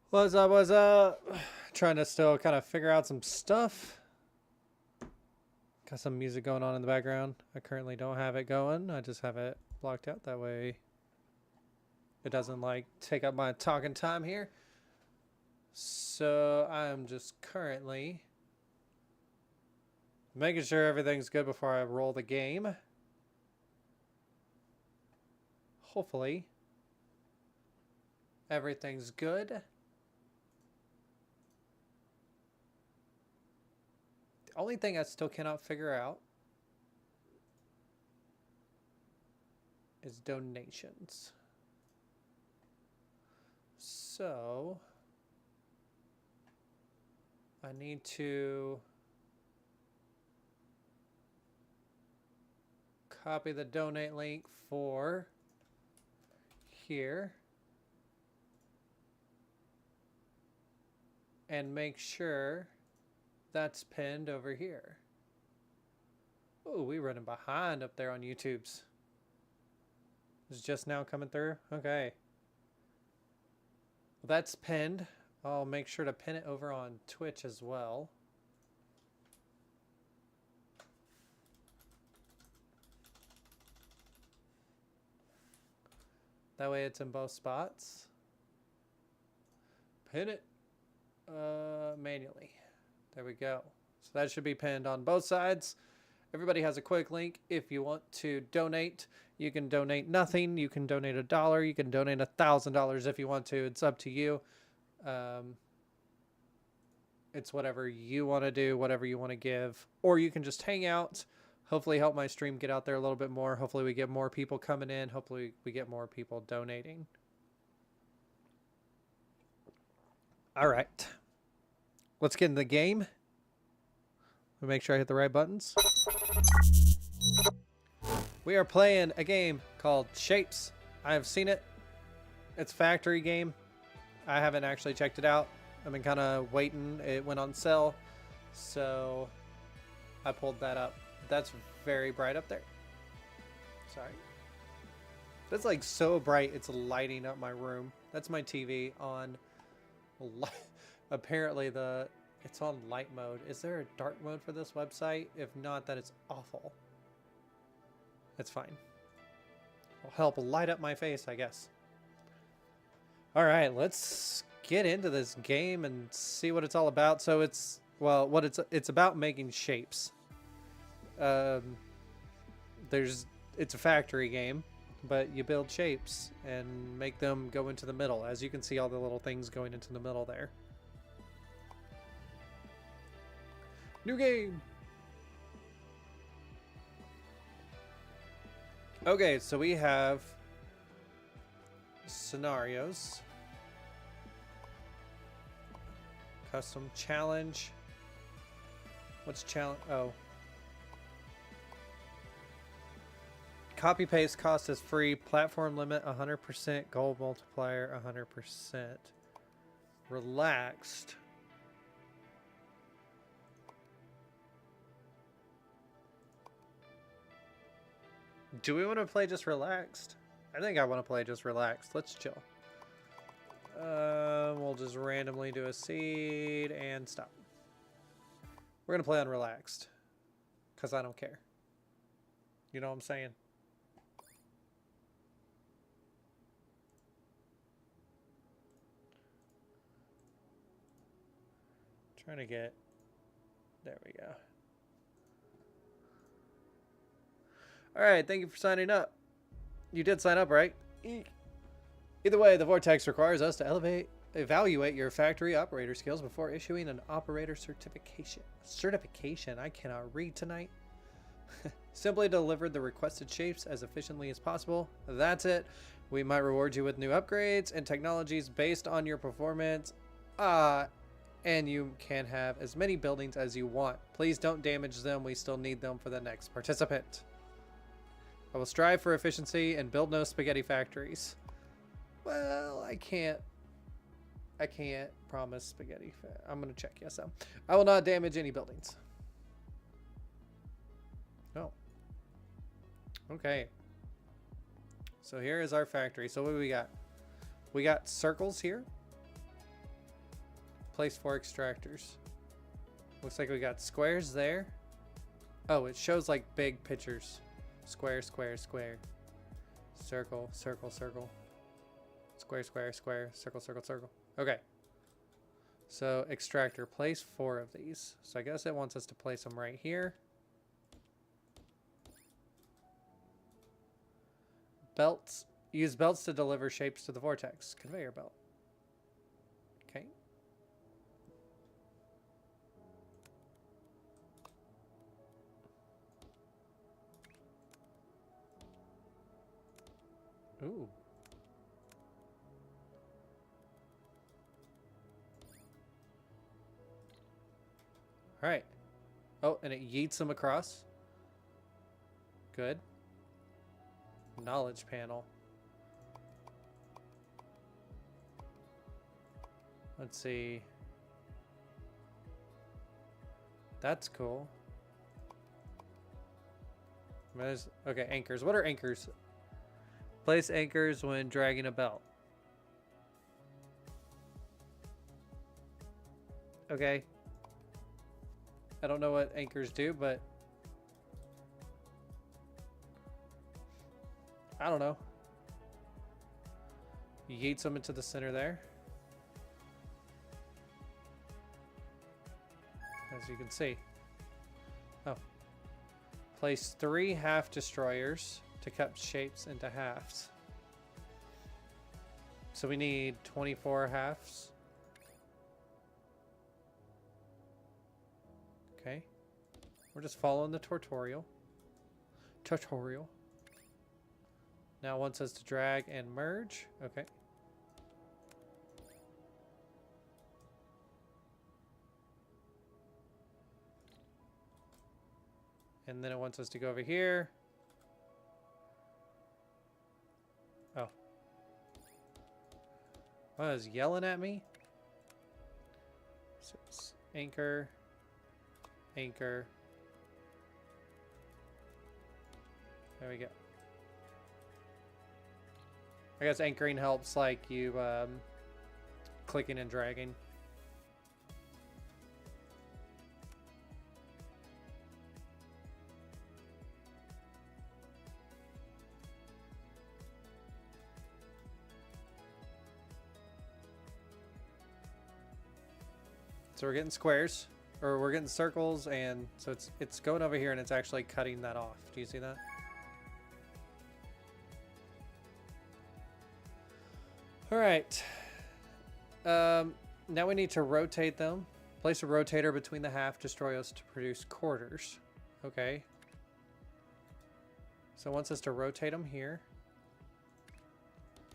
What's up, what's up? Trying to still kind of figure out some stuff. Got some music going on in the background. I currently don't have it going. I just have it blocked out. That way it doesn't like take up my talking time here. So I'm just currently making sure everything's good before I roll the game. Hopefully everything's good. The only thing I still cannot figure out is donations. So I need to copy the donate link for here and make sure that's pinned over here. Oh, we running behind up there on YouTube's. It's just now coming through. Okay. Well, that's pinned. I'll make sure to pin it over on Twitch as well. That way it's in both spots. Pin it manually. There we go. So that should be pinned on both sides. Everybody has a quick link. If you want to donate, you can donate nothing. You can donate $1. You can donate $1,000 if you want to. It's up to you. It's whatever you want to do, whatever you want to give. Or you can just hang out. Hopefully help my stream get out there a little bit more. Hopefully we get more people coming in. Hopefully we get more people donating. All right. Let's get in the game. Let me make sure I hit the right buttons. We are playing a game called Shapes. I have seen it. It's a factory game. I haven't actually checked it out. I've been kind of waiting. It went on sale, so I pulled that up. That's very bright up there. Sorry. That's like so bright it's lighting up my room. That's my TV on. Apparently it's on light mode. Is there a dark mode for this website? If not, that is awful. It's fine. It'll help light up my face, I guess. All right, let's get into this game and see what it's all about. So it's, well, what it's about making shapes. It's a factory game, but you build shapes and make them go into the middle. As you can see, all the little things going into the middle there. New game. Okay, so we have scenarios. Custom challenge. What's challenge? Oh. Copy paste cost is free. Platform limit 100%. Goal multiplier 100%. Relaxed. Do we want to play just relaxed? I think I want to play just relaxed. Let's chill. We'll just randomly do a seed and stop. We're going to play on relaxed. Because I don't care. You know what I'm saying? Trying to get... There we go. Alright, thank you for signing up. You did sign up, right? Either way, the Vortex requires us to evaluate your factory operator skills before issuing an operator certification. Certification? I cannot read tonight. Simply deliver the requested shapes as efficiently as possible. That's it. We might reward you with new upgrades and technologies based on your performance. And you can have as many buildings as you want. Please don't damage them. We still need them for the next participant. I will strive for efficiency and build no spaghetti factories. Well, I can't promise spaghetti. I'm going to check. Yes, I will not damage any buildings. Oh. Okay. So here is our factory. So what do we got? We got circles here. Place 4 extractors. Looks like we got squares there. Oh, it shows like big pictures. Square, square, square. Circle, circle, circle. Square, square, square. Circle, circle, circle. Okay. So extractor, place 4 of these. So I guess it wants us to place them right here. Belts. Use belts to deliver shapes to the vortex. Conveyor belt. Okay. Ooh. All right. Oh, and it yeets them across. Good. Knowledge panel. Let's see. That's cool. Okay, anchors. What are anchors? Place anchors when dragging a belt. Okay. I don't know what anchors do, but I don't know. Yeets them into the center there. As you can see. Oh. Place 3 half destroyers to cut shapes into halves. So we need 24 halves. Okay. We're just following the tutorial. Now it wants us to drag and merge. Okay. And then it wants us to go over here. Oh. Oh, it's yelling at me? So it's anchor. Anchor. There we go. I guess anchoring helps like you clicking and dragging. So we're getting squares, or we're getting circles, and so it's going over here and it's actually cutting that off. Do you see that? All right. Now we need to rotate them. Place a rotator between the half destroyers to produce quarters. Okay. So it wants us to rotate them here.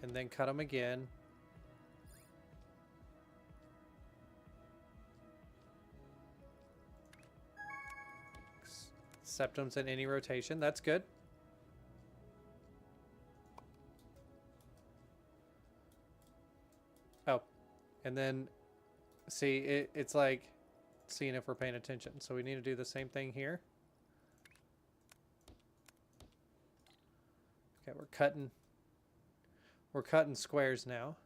And then cut them again. Septums in any rotation. That's good. Oh, and then see, it's like seeing if we're paying attention. So we need to do the same thing here. Okay, we're cutting squares now.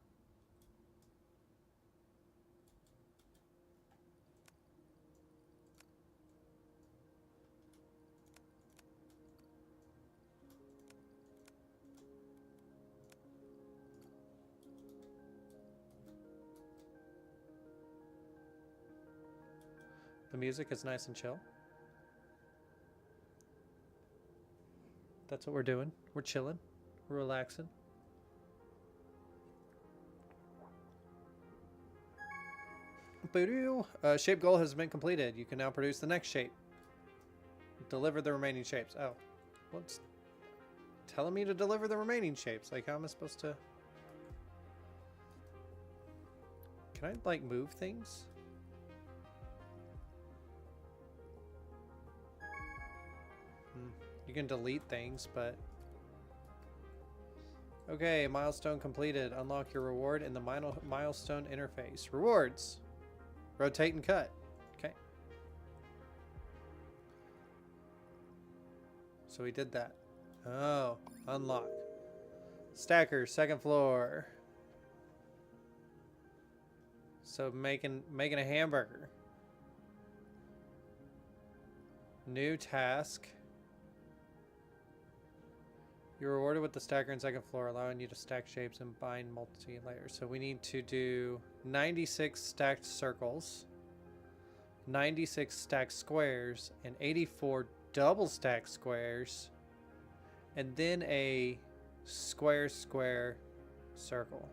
The music is nice and chill. That's what we're doing. We're chilling. We're relaxing. Shape goal has been completed. You can now produce the next shape. Deliver the remaining shapes. Oh. What's telling me to deliver the remaining shapes? Like, how am I supposed to... Can I, like, move things? You can delete things, but... Okay, milestone completed. Unlock your reward in the milestone interface. Rewards! Rotate and cut. Okay. So we did that. Oh, unlock. Stacker, second floor. So making a hamburger. New task. You're rewarded with the stacker in second floor, allowing you to stack shapes and bind multi-layers. So we need to do 96 stacked circles, 96 stacked squares, and 84 double stacked squares, and then a square circle.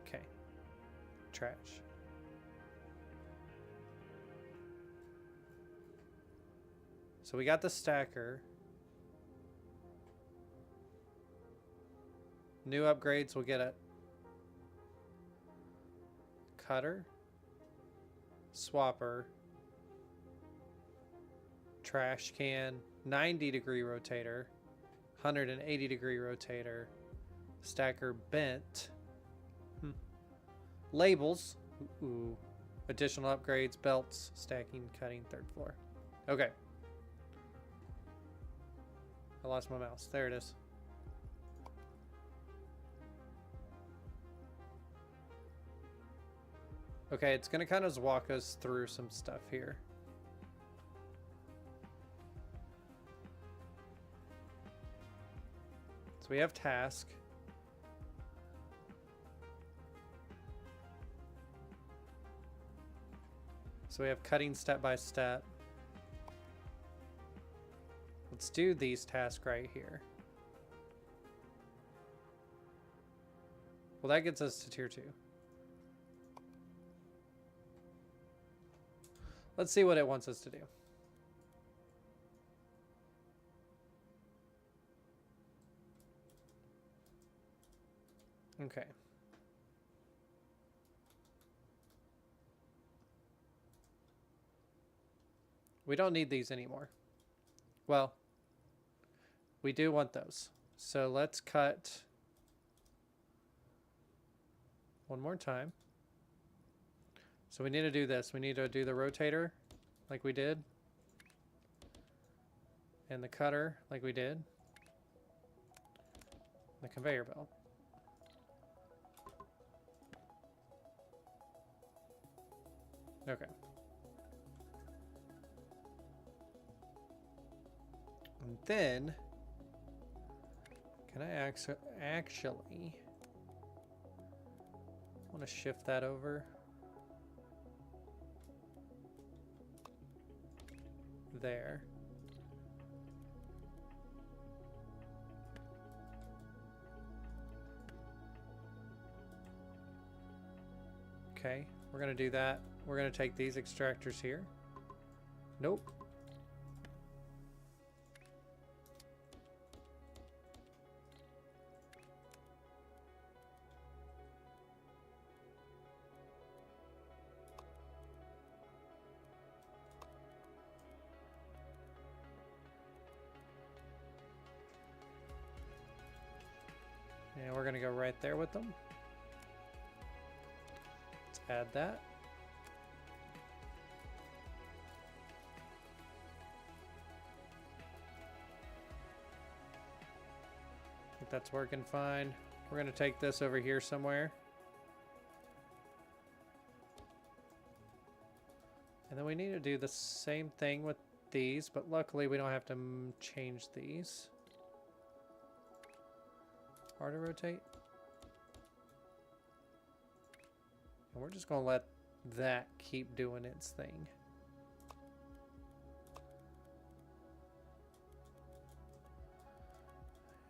Okay. Trash. So we got the stacker. New upgrades, we'll get a cutter, swapper, trash can, 90-degree rotator, 180-degree rotator, stacker bent, labels, ooh, additional upgrades, belts, stacking, cutting, third floor. Okay. I lost my mouse. There it is. Okay, it's going to kind of walk us through some stuff here. So we have task. So we have cutting step by step. Let's do these tasks right here. Well, that gets us to tier 2. Let's see what it wants us to do. Okay. We don't need these anymore. Well, we do want those. So let's cut one more time. So we need to do this. We need to do the rotator like we did. And the cutter like we did. The conveyor belt. Okay. And then, can I actually want to shift that over? There. Okay, we're going to do that. We're going to take these extractors here. Nope. And we're going to go right there with them. Let's add that. I think that's working fine. We're going to take this over here somewhere. And then we need to do the same thing with these, but luckily we don't have to change these. Hard to rotate. And we're just going to let that keep doing its thing.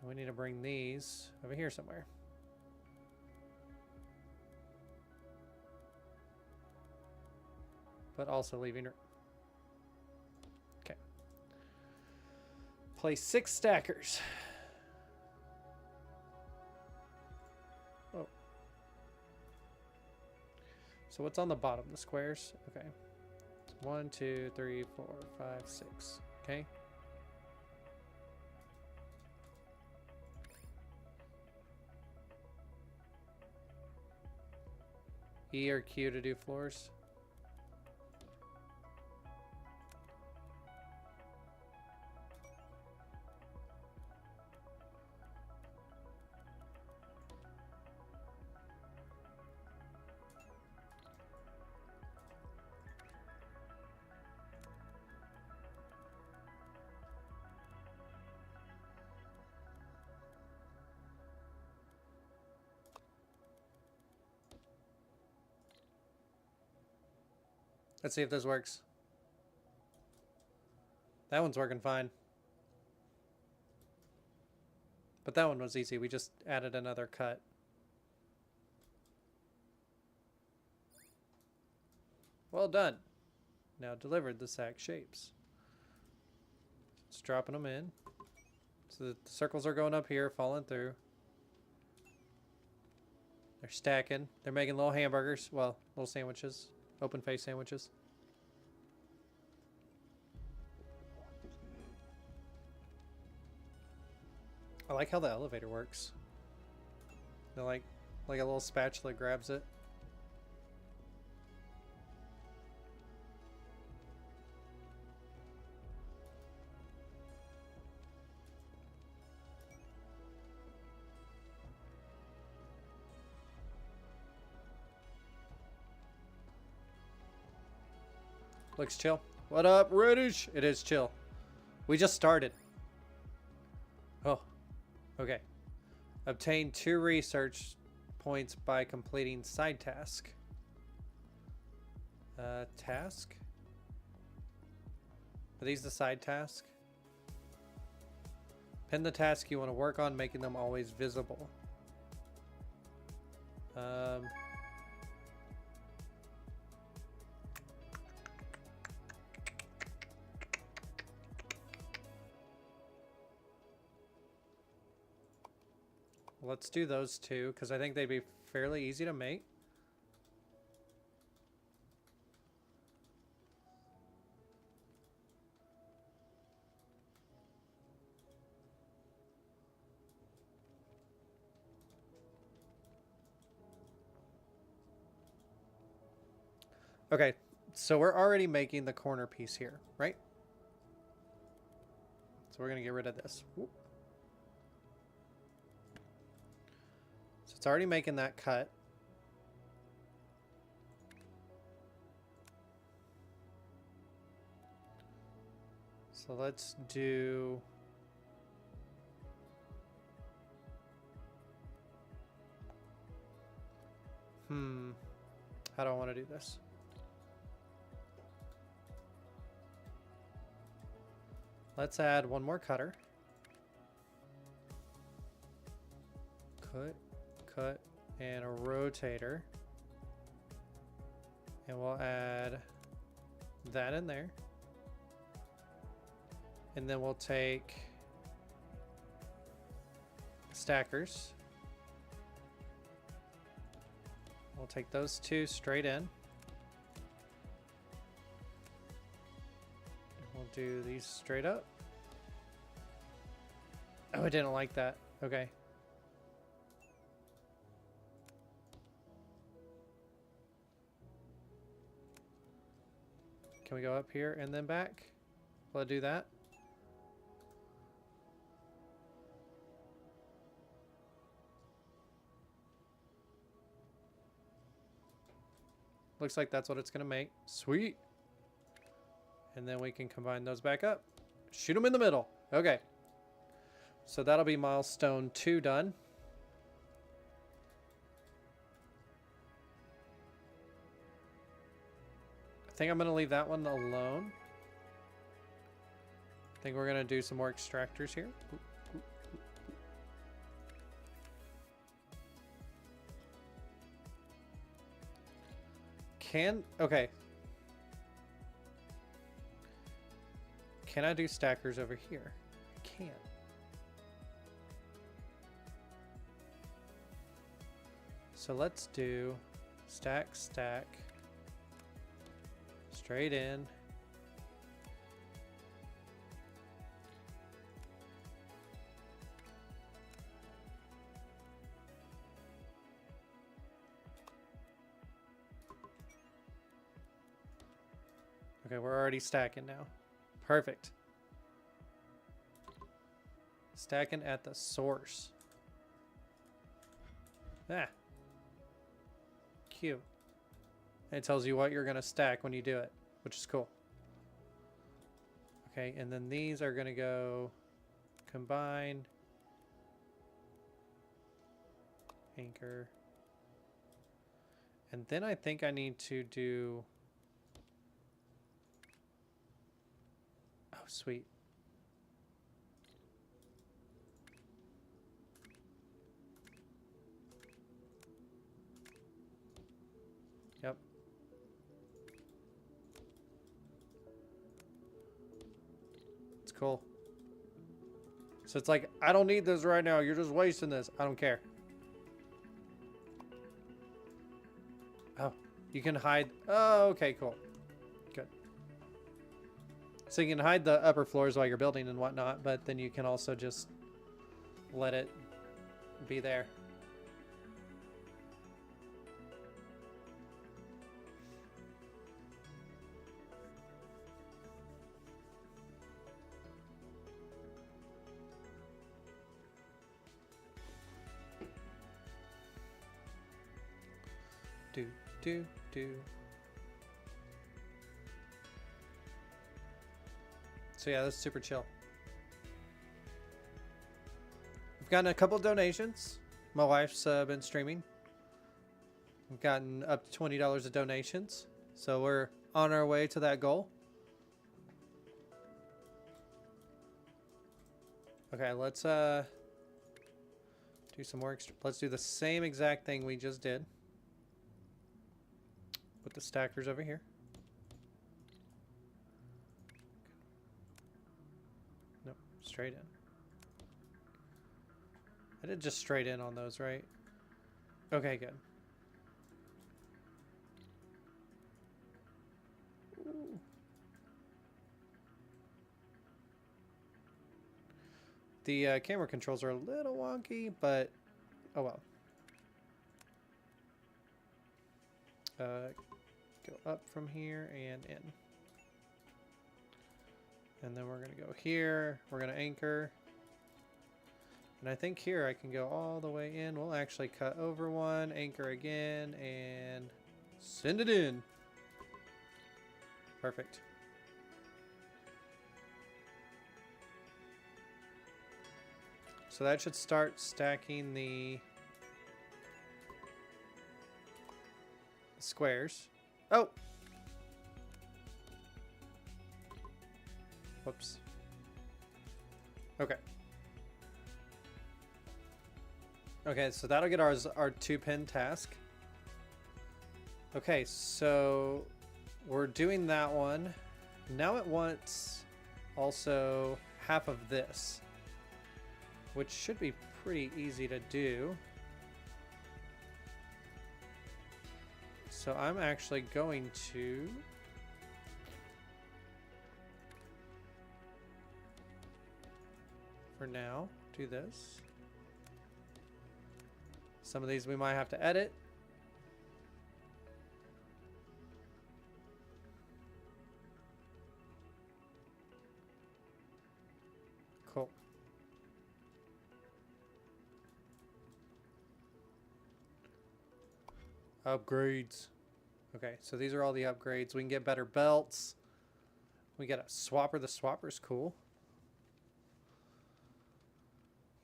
And we need to bring these over here somewhere. But also leaving room. Okay. Place 6 stackers. Oh. So what's on the bottom? The squares? Okay. 1, 2, 3, 4, 5, 6. Okay. E or Q to do floors. Let's see if this works. That one's working fine. But that one was easy. We just added another cut. Well done. Now delivered the sack shapes. It's dropping them in. So the circles are going up here, falling through. They're stacking. They're making little hamburgers. Well, little sandwiches. Open face sandwiches. I like how the elevator works. They're like a little spatula grabs it. Looks chill. What up, Reddish? It is chill. We just started. Oh, okay. Obtain 2 research points by completing side task. Task? Are these the side task? Pin the task you want to work on, making them always visible. Let's do those 2, because I think they'd be fairly easy to make. Okay, so we're already making the corner piece here, right? So we're going to get rid of this. Whoop. It's already making that cut. So let's do... How do I want to do this? Let's add one more cutter. Cut, and a rotator. And we'll add that in there. And then we'll take stackers. We'll take those 2 straight in. We'll do these straight up. Oh, I didn't like that. Okay. Can we go up here and then back? Will it do that? Looks like that's what it's going to make. Sweet. And then we can combine those back up. Shoot them in the middle. Okay. So that'll be milestone 2 done. I think I'm going to leave that one alone. I think we're going to do some more extractors here. Okay. Can I do stackers over here? I can. So let's do stack, stack, straight in. Okay, we're already stacking now. Perfect. Stacking at the source. Ah. Cute. And it tells you what you're going to stack when you do it, which is cool. Okay, and then these are going to go combine, anchor. And then I think I need to do sweet. Yep. It's cool. So it's like, I don't need this right now. You're just wasting this. I don't care. Oh, you can hide. Oh, okay, cool. Good. So you can hide the upper floors while you're building and whatnot, but then you can also just let it be there. Do. So yeah, that's super chill. We've gotten a couple donations. My wife's been streaming. We've gotten up to $20 of donations. So we're on our way to that goal. Okay, let's do some more let's do the same exact thing we just did. Put the stackers over here. Nope, straight in. I did just straight in on those, right? Okay, good. Ooh. The camera controls are a little wonky, but oh well. Go up from here and in. And then we're going to go here. We're going to anchor. And I think here I can go all the way in. We'll actually cut over one, anchor again, and send it in. Perfect. So that should start stacking the squares. Oh! Whoops. Okay. Okay, so that'll get our 2-pin task. Okay, so we're doing that one. Now it wants also half of this, which should be pretty easy to do. So I'm actually going to for now do this. Some of these we might have to edit. Cool. Upgrades. Okay, so these are all the upgrades. We can get better belts. We got a swapper. The swapper's cool.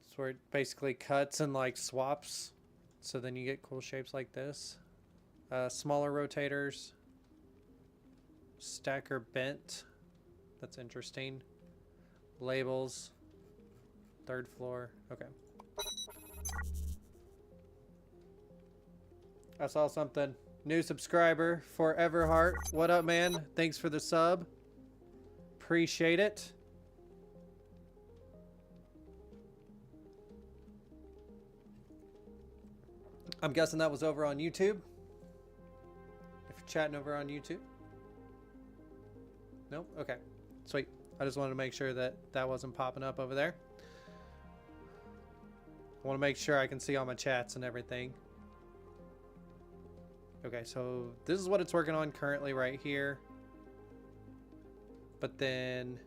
It's where it basically cuts and like swaps. So then you get cool shapes like this. Smaller rotators. Stacker bent. That's interesting. Labels. 3rd floor. Okay. I saw something. New subscriber for Everheart. What up, man? Thanks for the sub. Appreciate it. I'm guessing that was over on YouTube. If you're chatting over on YouTube. Nope? Okay. Sweet. I just wanted to make sure that that wasn't popping up over there. I want to make sure I can see all my chats and everything. Okay, so this is what it's working on currently right here. But then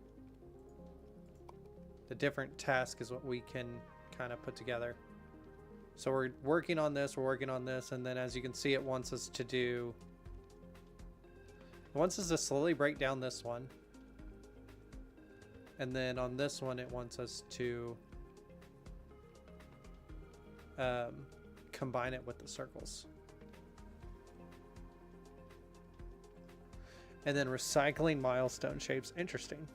the different task is what we can kind of put together. So we're working on this, and then as you can see, it wants us to do... It wants us to slowly break down this one. And then on this one, it wants us to combine it with the circles. And then recycling milestone shapes. Interesting.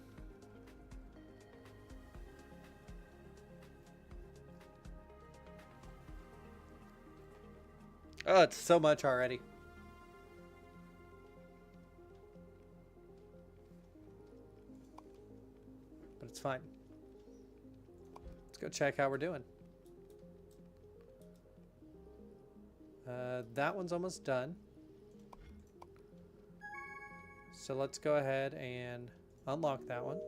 Oh, it's so much already. But it's fine. Let's go check how we're doing. That one's almost done. So let's go ahead and unlock that one.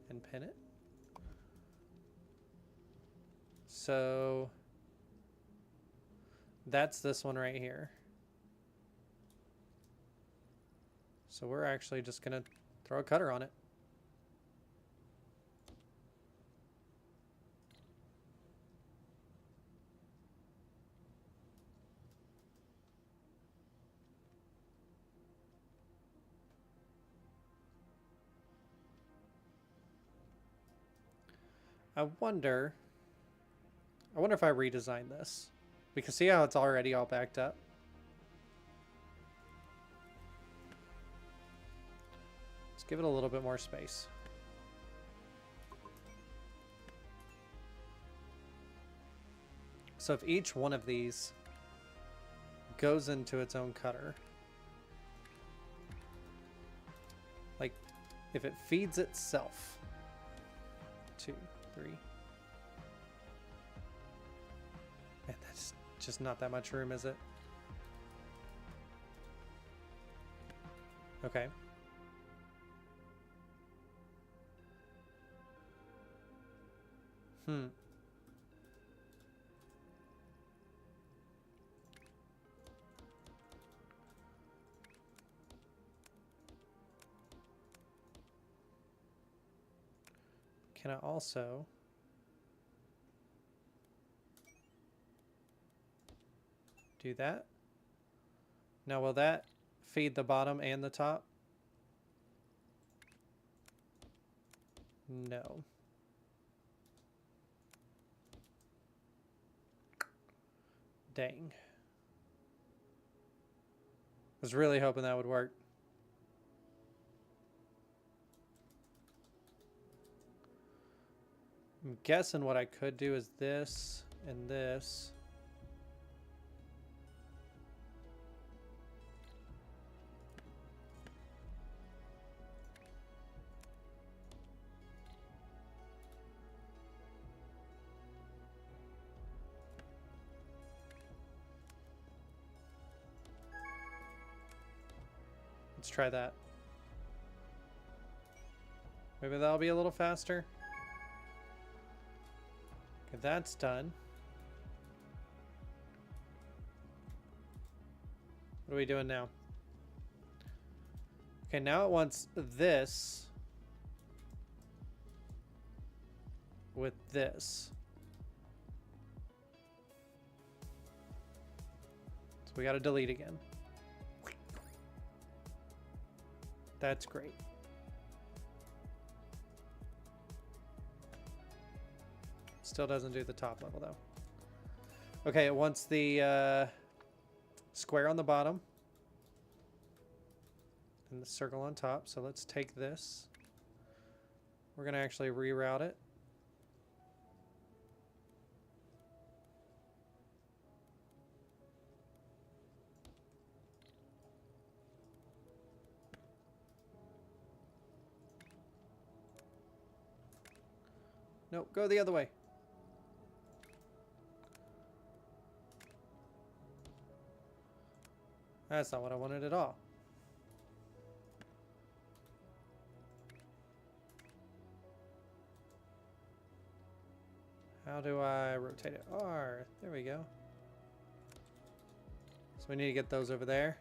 And pin it. So that's this one right here. So we're actually just gonna throw a cutter on it. I wonder if I redesign this. We can see how it's already all backed up. Let's give it a little bit more space. So if each one of these goes into its own cutter, like if it feeds itself, 2, 3. Man, that's just not that much room, is it? Okay. Can I also do that? Now, will that feed the bottom and the top? No. Dang. I was really hoping that would work. I'm guessing what I could do is this and this. Let's try that. Maybe that'll be a little faster. Okay, that's done. What are we doing now? Okay, now it wants this with this. So we got to delete again. That's great. Still doesn't do the top level though. Okay, it wants the square on the bottom and the circle on top. So let's take this. We're going to actually reroute it. Nope, go the other way. That's not what I wanted at all. How do I rotate it? R. There we go. So we need to get those over there.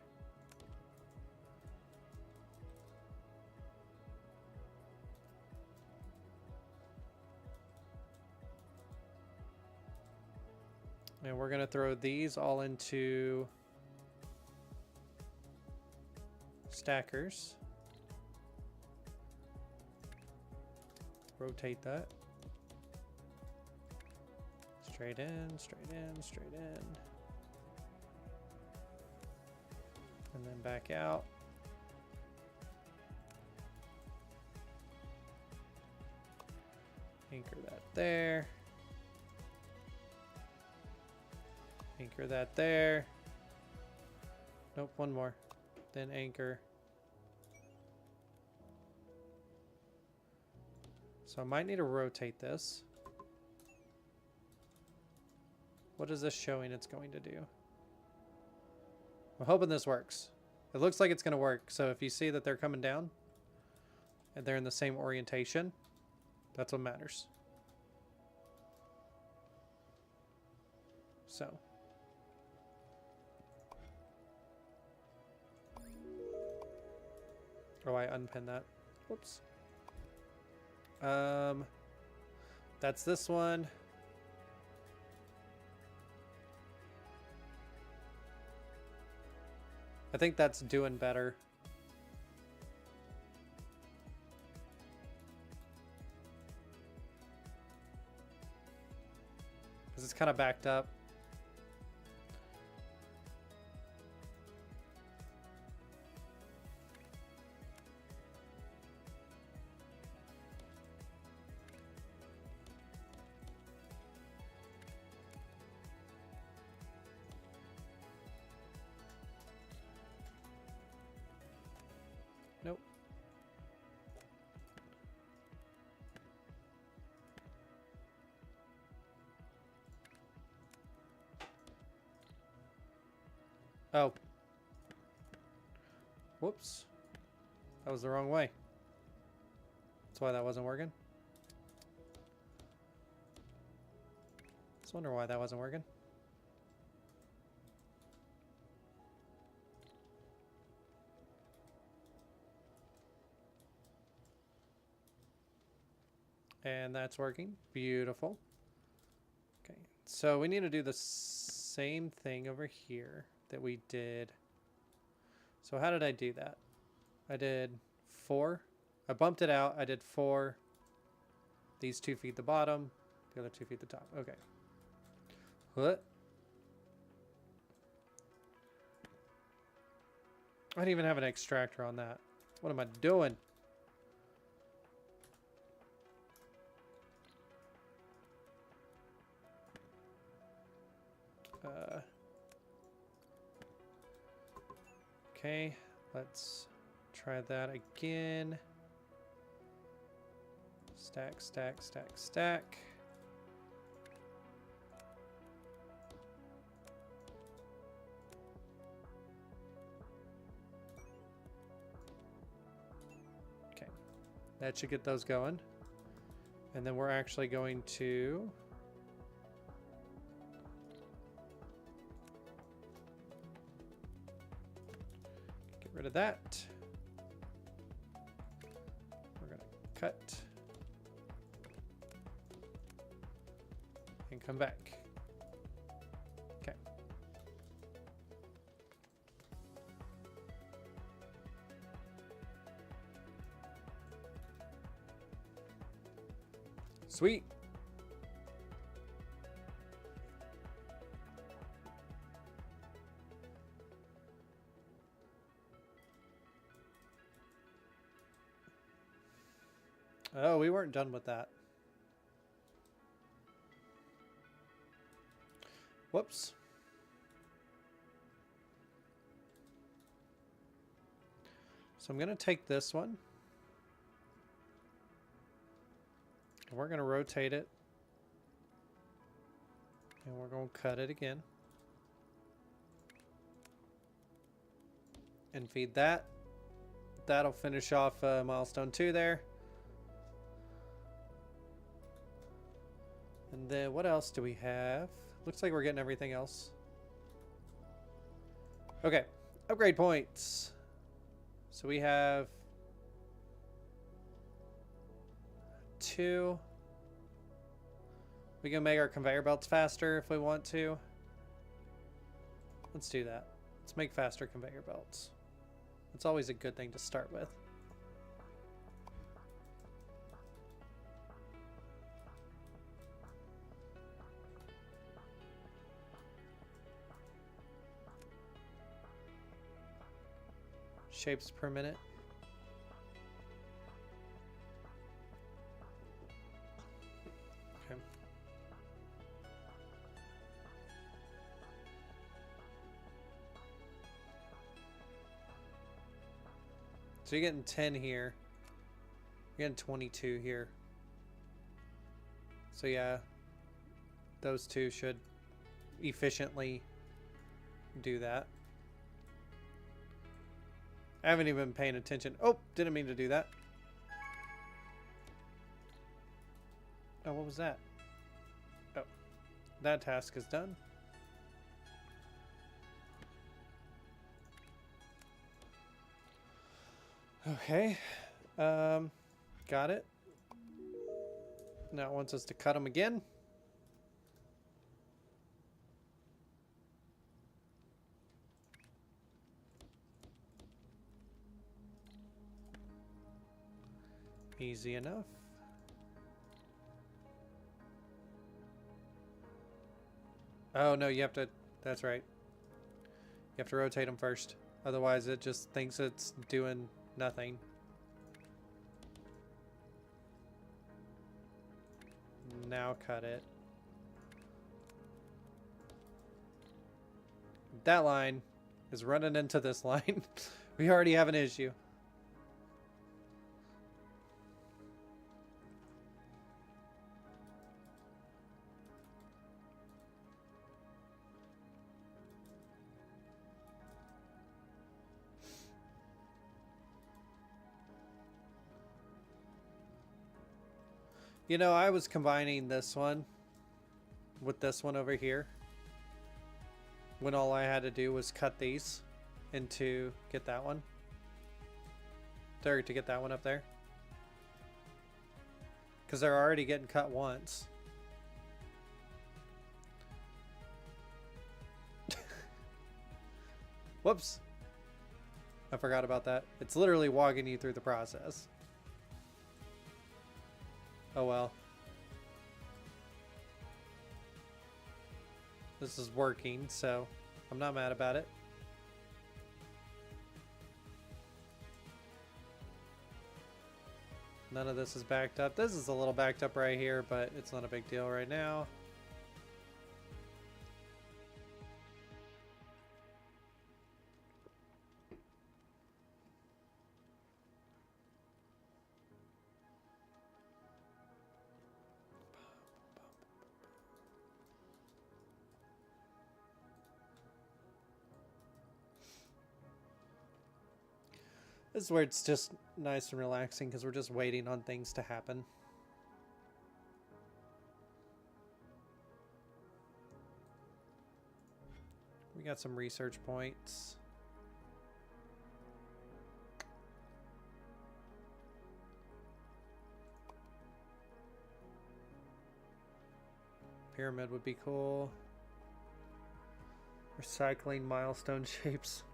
And we're going to throw these all into stackers. Rotate that. Straight in, straight in, straight in. And then back out. Anchor that there. Anchor that there. Nope, one more. Then anchor. So I might need to rotate this. What is this showing it's going to do? I'm hoping this works. It looks like it's going to work. So if you see that they're coming down and they're in the same orientation, that's what matters. So. Oh, I unpinned that. Whoops. That's this one. I think that's doing better. Because it's kind of backed up. Nope. Oh. Whoops. That was the wrong way. That's why that wasn't working. Just wonder why that wasn't working. And that's working. Beautiful. Okay, so we need to do the same thing over here that we did. So how did I do that? I did 4. I bumped it out. I did 4. These 2 feet the bottom. The other 2 feet the top. Okay. What? I didn't even have an extractor on that. What am I doing? Okay, let's try that again. Stack, stack, stack, stack. Okay, that should get those going. And then we're actually going to rid of that. We're going to cut and come back. Okay. Sweet. Oh, we weren't done with that. Whoops. So I'm going to take this one. And we're going to rotate it. And we're going to cut it again. And feed that. That'll finish off milestone 2 there. And then what else do we have? Looks like we're getting everything else. Okay, upgrade points. So we have 2. We can make our conveyor belts faster if we want to. Let's do that. Let's make faster conveyor belts. It's always a good thing to start with. Shapes per minute. Okay. So you're getting 10 here. You're getting 22 here. So yeah, those two should efficiently do that. I haven't even been paying attention. Oh, didn't mean to do that. Oh, what was that? Oh, that task is done. Okay, got it. Now it wants us to cut them again. Easy enough. Oh no, you have to, that's right. You have to rotate them first. Otherwise it just thinks it's doing nothing. Now cut it. That line is running into this line. We already have an issue. You know, I was combining this one with this one over here when all I had to do was cut these and to get that one. Or to get that one up there. Because they're already getting cut once. Whoops. I forgot about that. It's literally walking you through the process. Oh well. This is working, so I'm not mad about it. None of this is backed up. This is a little backed up right here, but it's not a big deal right now. This is where it's just nice and relaxing because we're just waiting on things to happen. We got some research points. Pyramid would be cool. Recycling milestone shapes.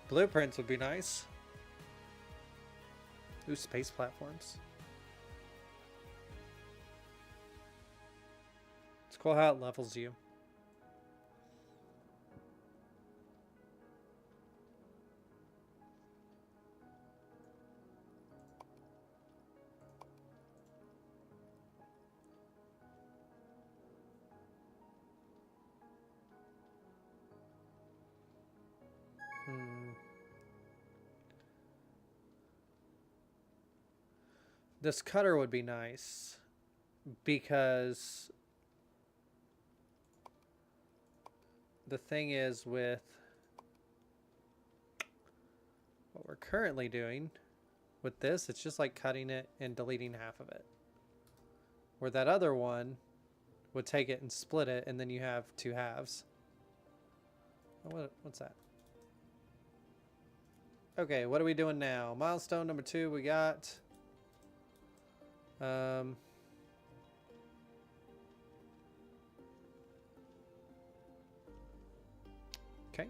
Blueprints would be nice. Ooh, space platforms. It's cool how it levels you. This cutter would be nice because the thing is with what we're currently doing with this, it's just like cutting it and deleting half of it. Where that other one would take it and split it, and then you have two halves. Oh, what's that? Okay, what are we doing now? Milestone number 2 we got. Okay. I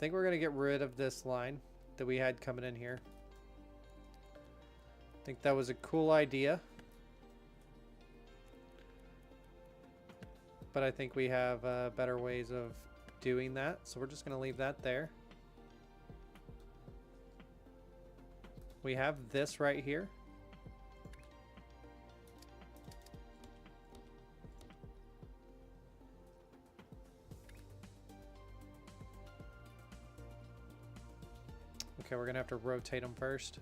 think we're going to get rid of this line that we had coming in here. I think that was a cool idea. but I think we have better ways of doing that. So we're just going to leave that there. We have this right here. Okay, we're going to have to rotate them first.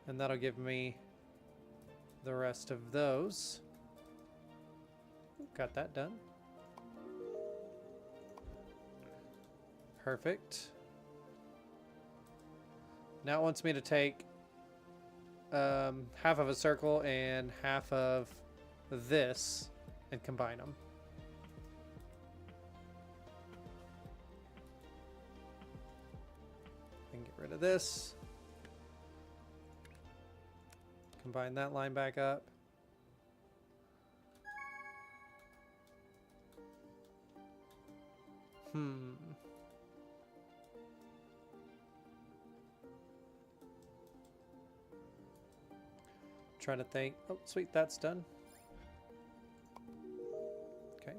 And that'll give me the rest of those. Got that done. Perfect. Now it wants me to take half of a circle and half of this and combine them. And get rid of this. Combine that line back up. Trying to think. Oh, sweet, that's done. Okay.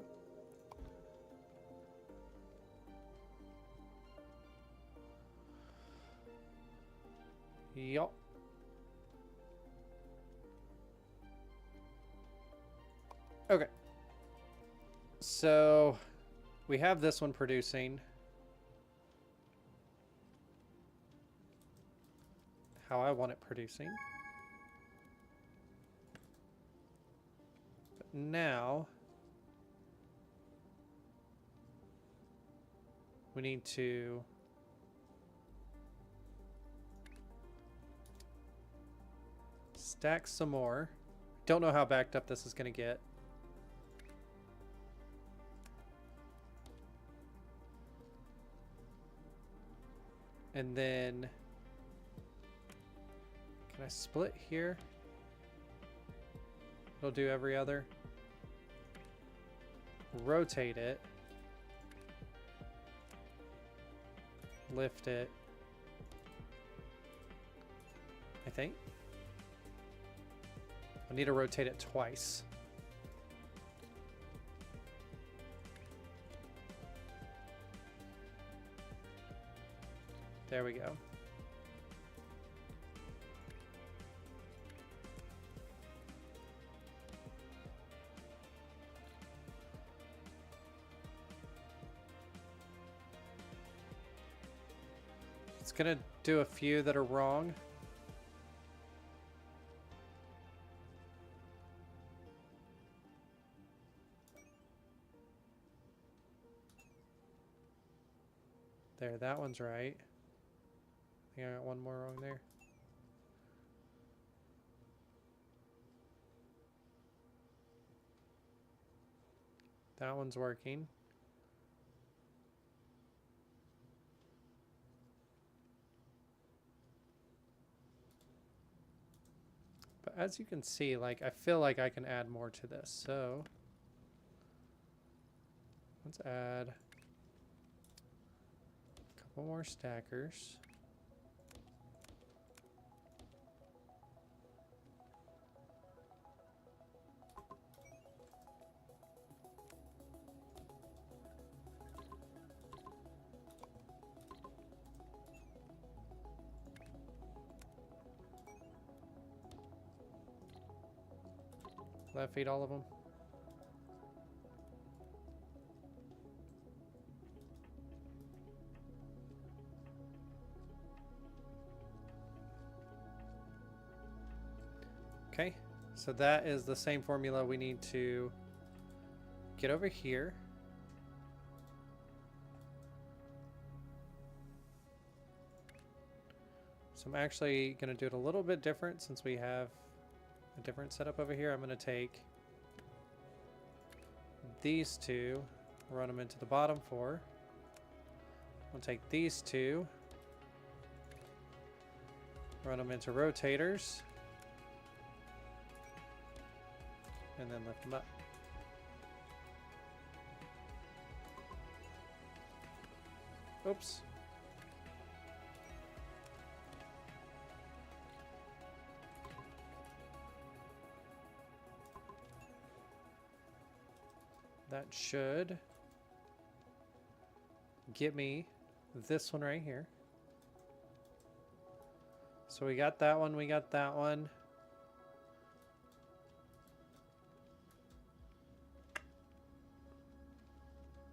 Yup. Okay. So we have this one producing. How I want it producing. But now we need to stack some more. Don't know how backed up this is going to get. And then, can I split here? It'll do every other. Rotate it. Lift it. I think. I need to rotate it twice. There we go. It's gonna do a few that are wrong. There, that one's right. I think I got one more wrong there. That one's working. But as you can see, like, I feel like I can add more to this. So let's add a couple more stackers. Will that feed all of them? Okay, so that is the same formula we need to get over here. So I'm actually going to do it a little bit different since we have a different setup over here. I'm going to take these two, run them into the bottom four. We'll take these two, run them into rotators, and then lift them up. Oops. that should get me this one right here. So we got that one, we got that one.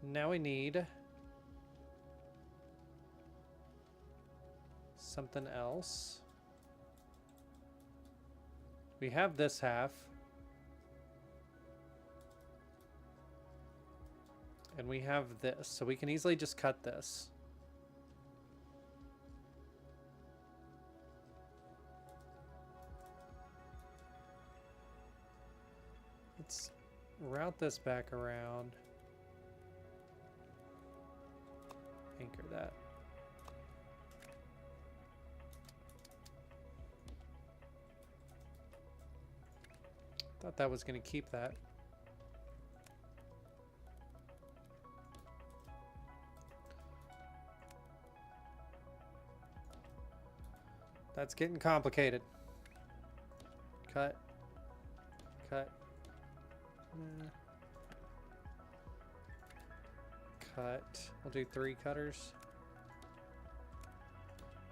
Now we need something else. We have this half. And we have this, so we can easily just cut this. Let's route this back around. Anchor that. Thought that was going to keep that. That's getting complicated. Cut. Cut. Cut. We'll do 3 cutters.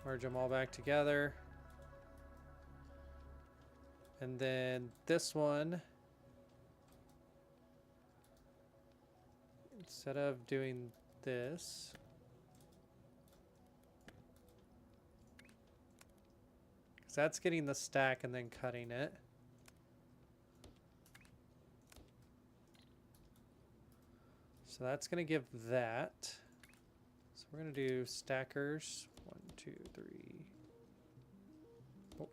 Merge them all back together. And then this one, instead of doing this, because that's getting the stack and then cutting it. So that's going to give that. So we're going to do stackers. 1, 2, 3. Oh.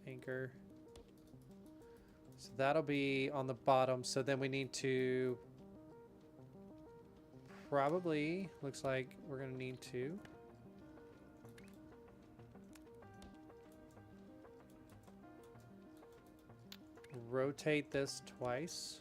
Anchor. So that'll be on the bottom. So then we need to probably, looks like we're going to need to rotate this twice.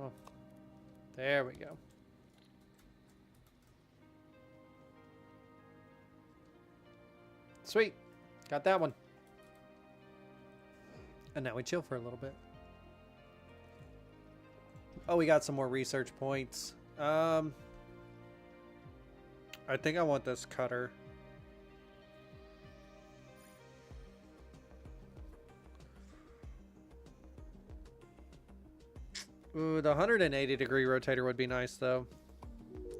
Oh, there we go. Sweet. Got that one. And now we chill for a little bit. Oh, we got some more research points. I think I want this cutter. Ooh, the 180 degree rotator would be nice though.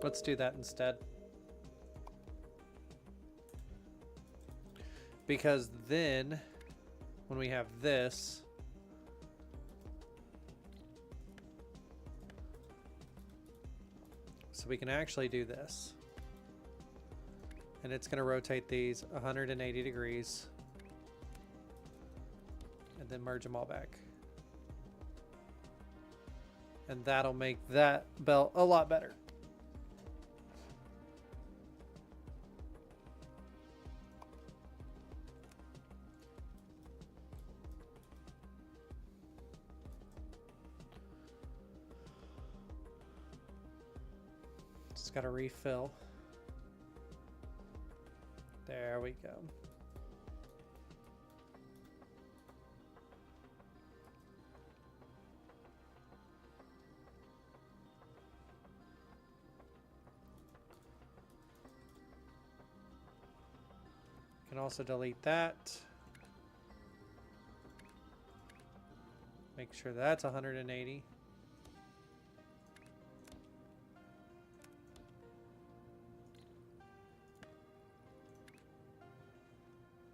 Let's do that instead. Because then when we have this, so we can actually do this. And it's going to rotate these 180 degrees. And then merge them all back. And that'll make that belt a lot better. Just got to refill. There we go. Can also delete that. Make sure that's 180.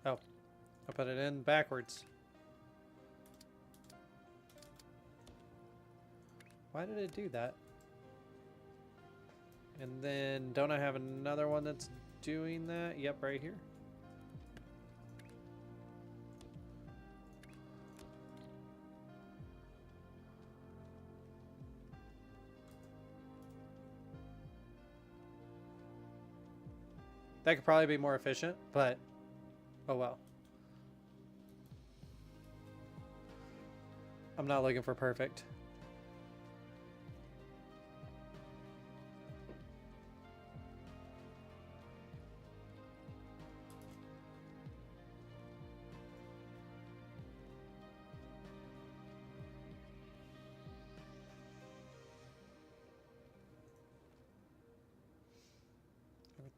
Oh, I put it in backwards. Why did it do that? And then, don't I have another one that's doing that? Yep, right here. That could probably be more efficient, but oh well. I'm not looking for perfect.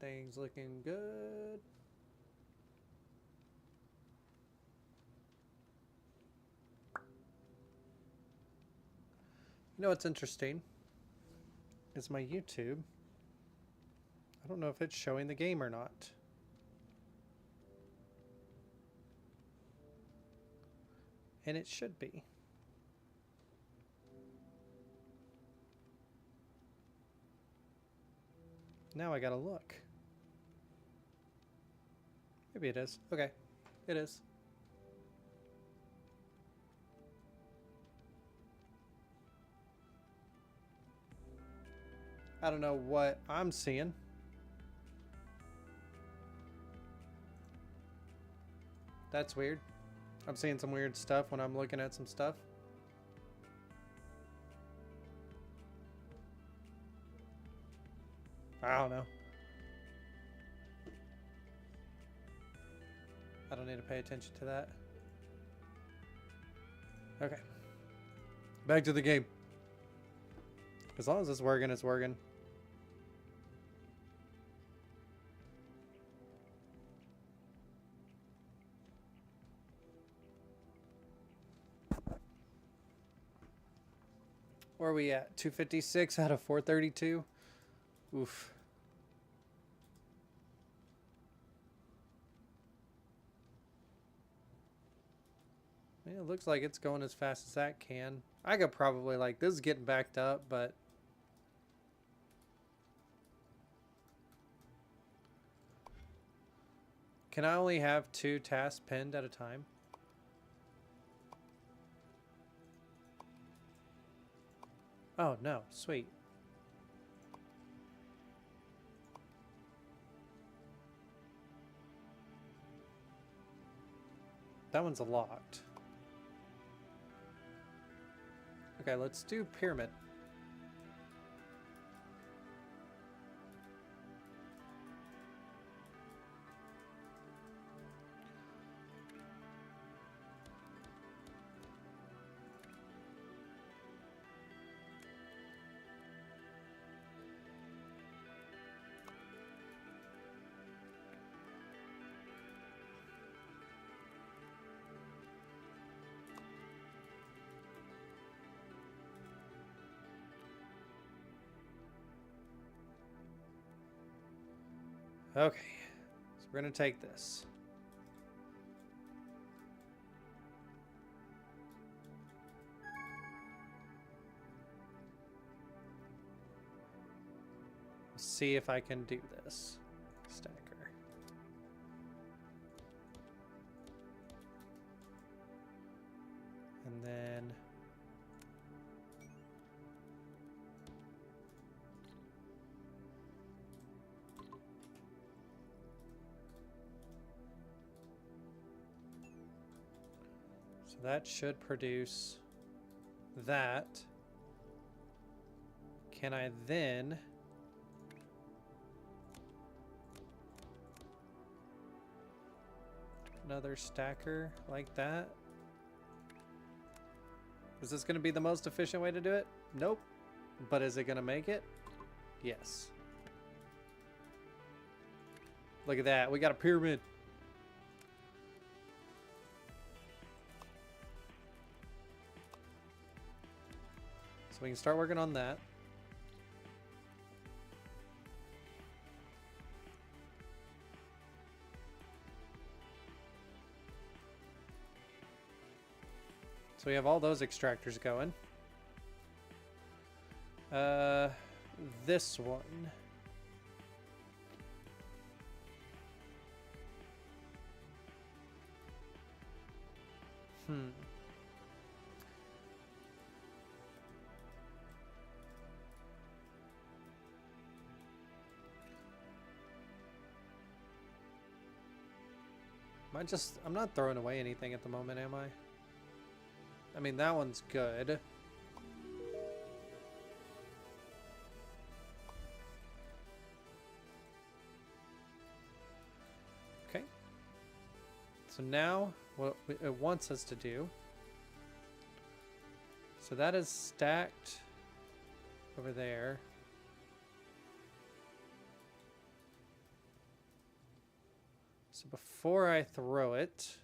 Everything's looking good. You know what's interesting? Is my YouTube. I don't know if it's showing the game or not. And it should be. Now I gotta look. Maybe it is. Okay. It is. I don't know what I'm seeing. That's weird. I'm seeing some weird stuff when I'm looking at some stuff. I don't know. I don't need to pay attention to that. Okay. Back to the game. As long as it's working, it's working. Where are we at? 256 out of 432? Oof. Yeah, it looks like it's going as fast as that can. I could probably, like, this is getting backed up, but... Can I only have 2 tasks pinned at a time? Oh, no. Sweet. That one's locked. Okay, let's do pyramid. Okay, so we're going to take this. See if I can do this. Stacker. And then... So that should produce that. Can I then... Another stacker like that? Is this going to be the most efficient way to do it? Nope. But is it going to make it? Yes. Look at that. We got a pyramid. So we can start working on that. So we have all those extractors going. This one. I'm not throwing away anything at the moment, am I? I mean, that one's good. Okay. So now, what it wants us to do. So that is stacked over there. So before I throw it,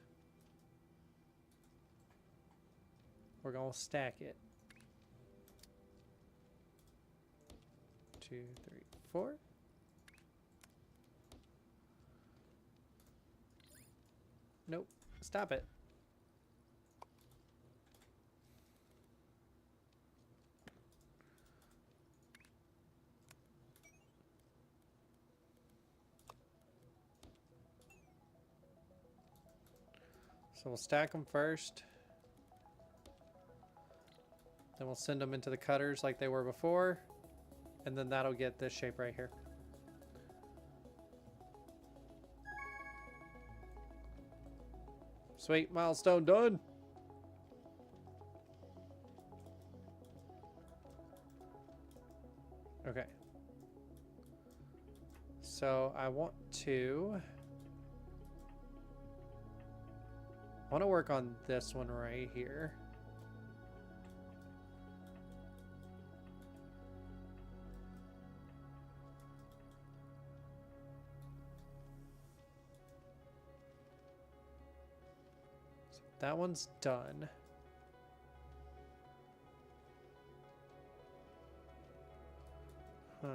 we're going to stack it. 2, 3, 4. Nope. Stop it. So we'll stack them first. Then we'll send them into the cutters like they were before. And then that'll get this shape right here. Sweet, milestone done. Okay. So I want to work on this one right here. So that one's done. Huh.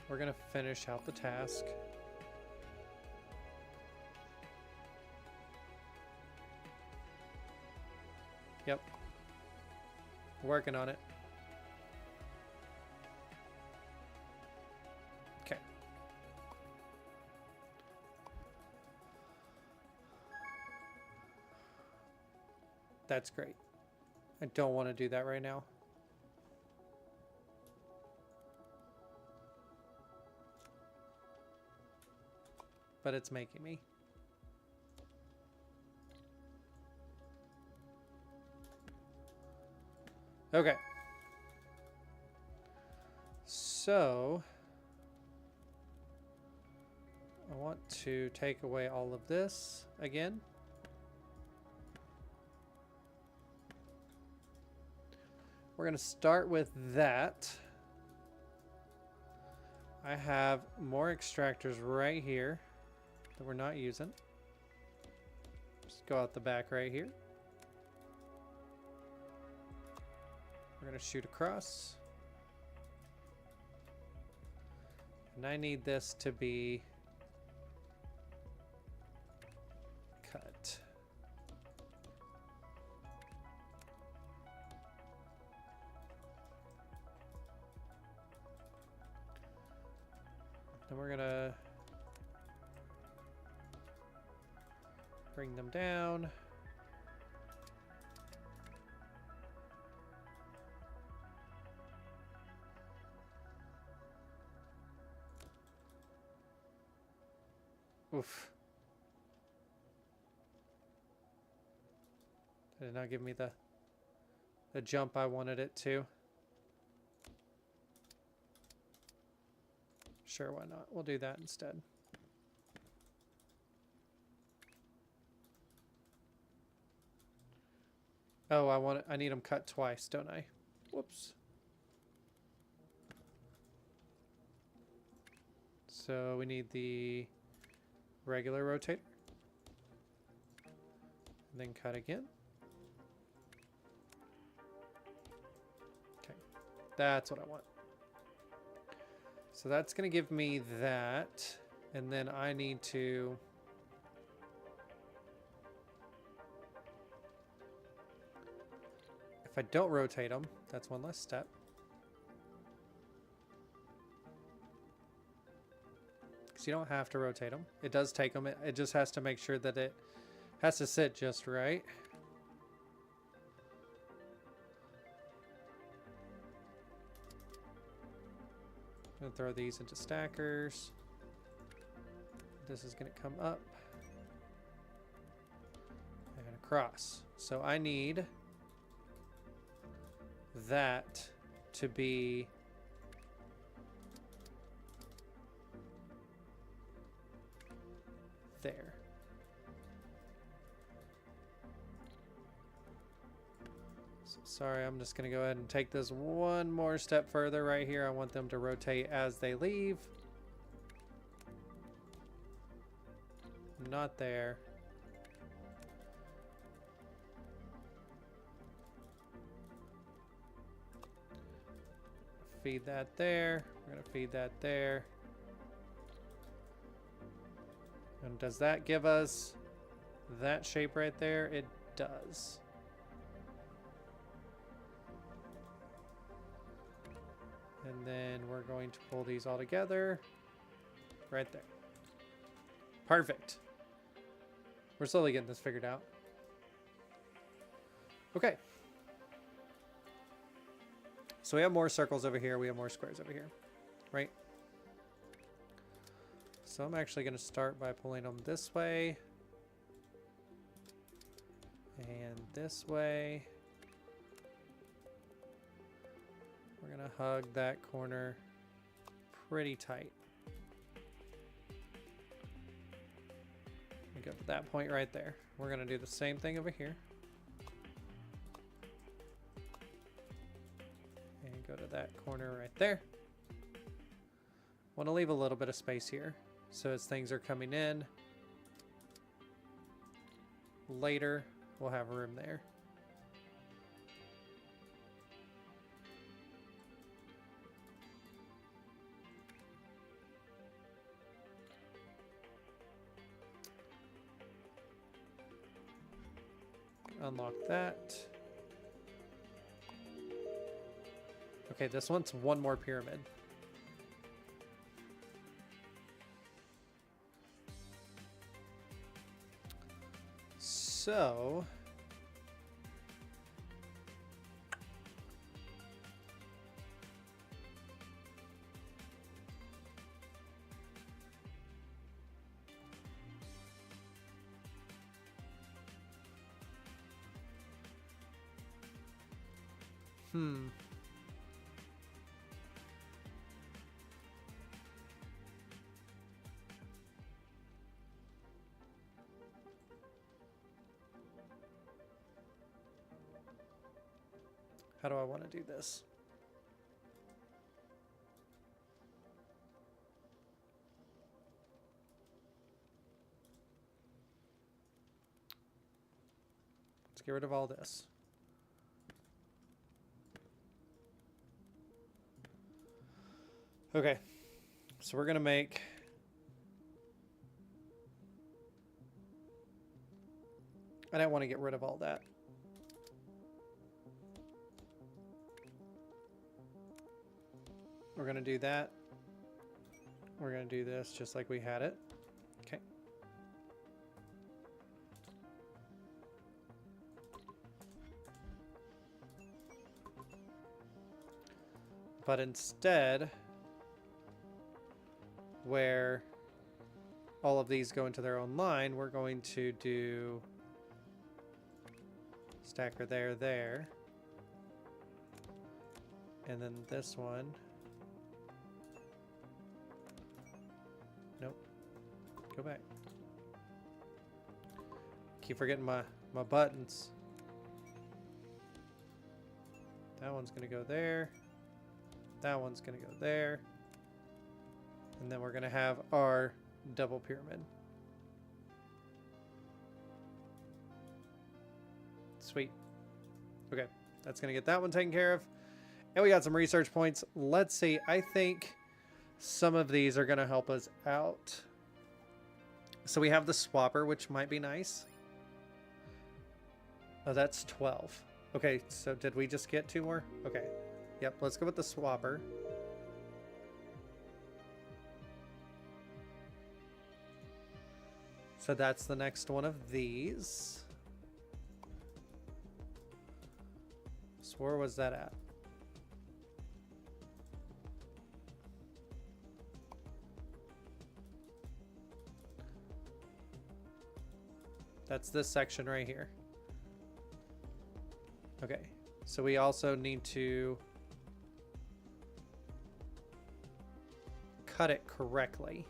We're gonna finish out the task. Yep. Working on it. Okay. That's great. I don't want to do that right now. But it's making me. Okay. So I want to take away all of this again. We're going to start with that. I have more extractors right here that we're not using. Just go out the back right here. We're going to shoot across. And I need this to be cut. Then we're going to bring them down. Oof. Did it not give me the jump I wanted it to? Sure, why not? We'll do that instead. Oh, I need them cut twice, don't I? Whoops. So we need the regular rotator. And then cut again. Okay. That's what I want. So that's going to give me that. And then I need to... If I don't rotate them, that's one less step. Because you don't have to rotate them. It does take them. It just has to make sure that it has to sit just right. I'm going to throw these into stackers. This is going to come up and across. So I need that to be there. So sorry, I'm just going to go ahead and take this one more step further right here. I want them to rotate as they leave. Not there. Feed that there. We're going to feed that there. And does that give us that shape right there? It does. And then we're going to pull these all together right there. Perfect. We're slowly getting this figured out. Okay. So we have more circles over here. We have more squares over here, right? So I'm actually going to start by pulling them this way. And this way. We're going to hug that corner pretty tight. We go to that point right there. We're going to do the same thing over here. And go to that corner right there. Want to leave a little bit of space here. So as things are coming in later, we'll have room there. Unlock that. Okay, this one's one more pyramid. So how do I want to do this? Let's get rid of all this. Okay, so we're going to make I don't want to get rid of all that. We're going to do that. We're going to do this just like we had it. Okay. But instead, where all of these go into their own line, we're going to do stacker there, there. And then this one. Nope. Go back. Keep forgetting my buttons. That one's going to go there. That one's going to go there. And then we're going to have our double pyramid. Sweet. Okay, that's going to get that one taken care of. And we got some research points. Let's see. I think Some of these are going to help us out. So we have the swapper, which might be nice. Oh, that's 12. Okay, so did we just get 2 more? Okay. Yep, let's go with the swapper. So that's the next one of these. So where was that at? That's this section right here. Okay, so we also need to cut it correctly.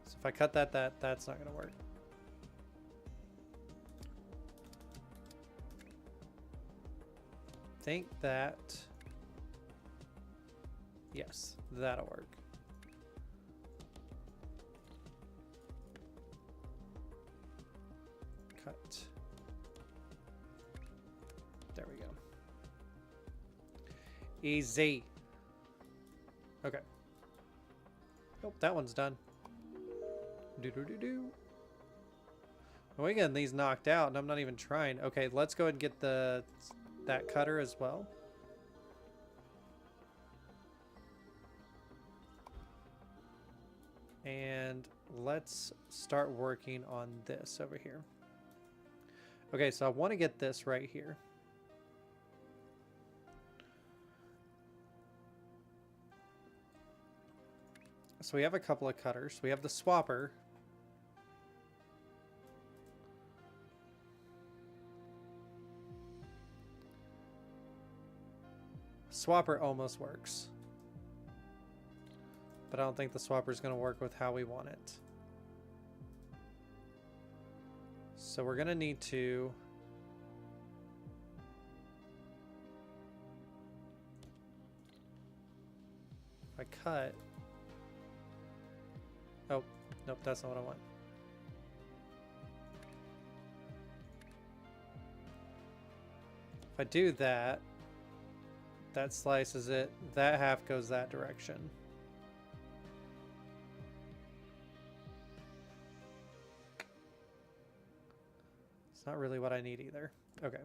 So if I cut that's not going to work. Think that, yes, that'll work. Cut. There we go. Easy. Okay. Oh, that one's done. Do. Oh, we're getting these knocked out, and I'm not even trying. Okay, let's go ahead and get that cutter as well. And let's start working on this over here. Okay, so I want to get this right here. So we have a couple of cutters. We have the swapper. Swapper almost works. But I don't think the swapper is going to work with how we want it. So we're going to need to if I cut. Oh, nope, that's not what I want. If I do that, that slices it. That half goes that direction. It's not really what I need either. Okay,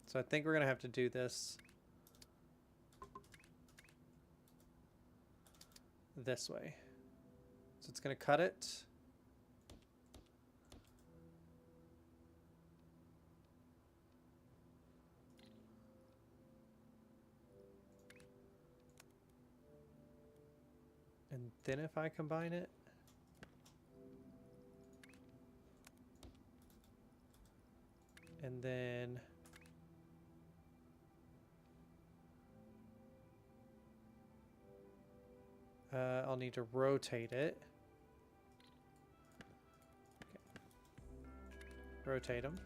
so I think we're gonna have to do this this way. So it's gonna cut it. And then if I combine it, and then I'll need to rotate it. Okay. Rotate them.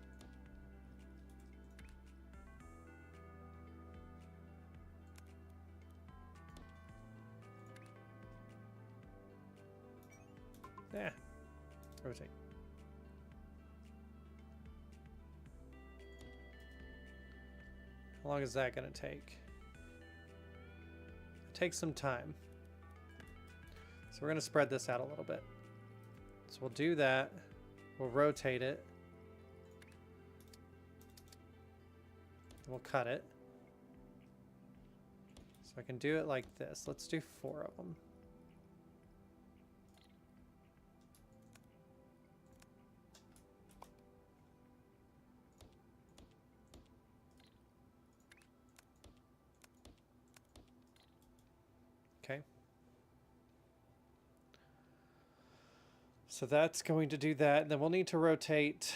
Yeah. Rotate. How long is that going to take? It takes some time. So we're going to spread this out a little bit. So we'll do that. We'll rotate it. We'll cut it. So I can do it like this. Let's do 4 of them. Okay. So that's going to do that. And then we'll need to rotate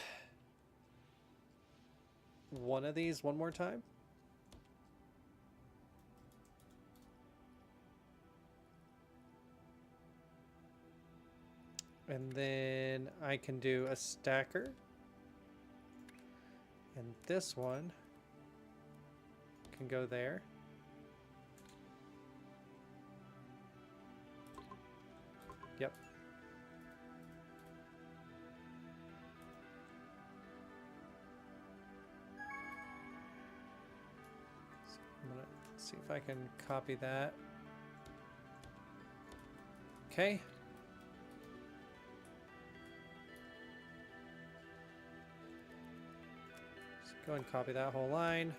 one of these one more time. And then I can do a stacker. And this one can go there. Yep. See if I can copy that. Okay. So go and copy that whole line.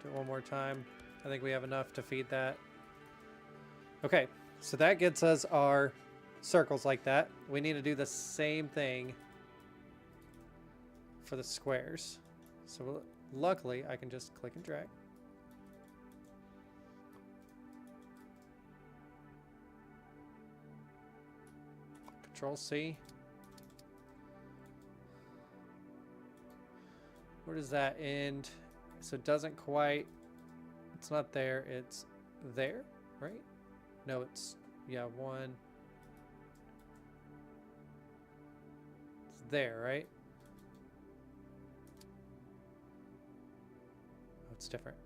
Do it one more time. I think we have enough to feed that. Okay, so that gets us our circles like that. We need to do the same thing for the squares. So luckily, I can just click and drag. Control C. Where does that end? So it doesn't quite, it's not there, it's there, right? No, it's, yeah, one. It's there, right? Oh, it's different.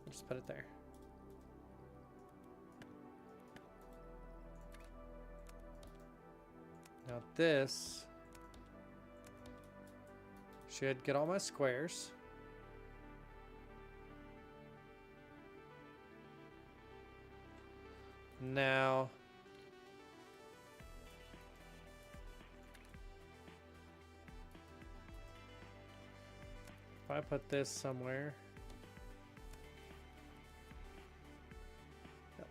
I'll just put it there. Now this should get all my squares. Now if I put this somewhere. Yep.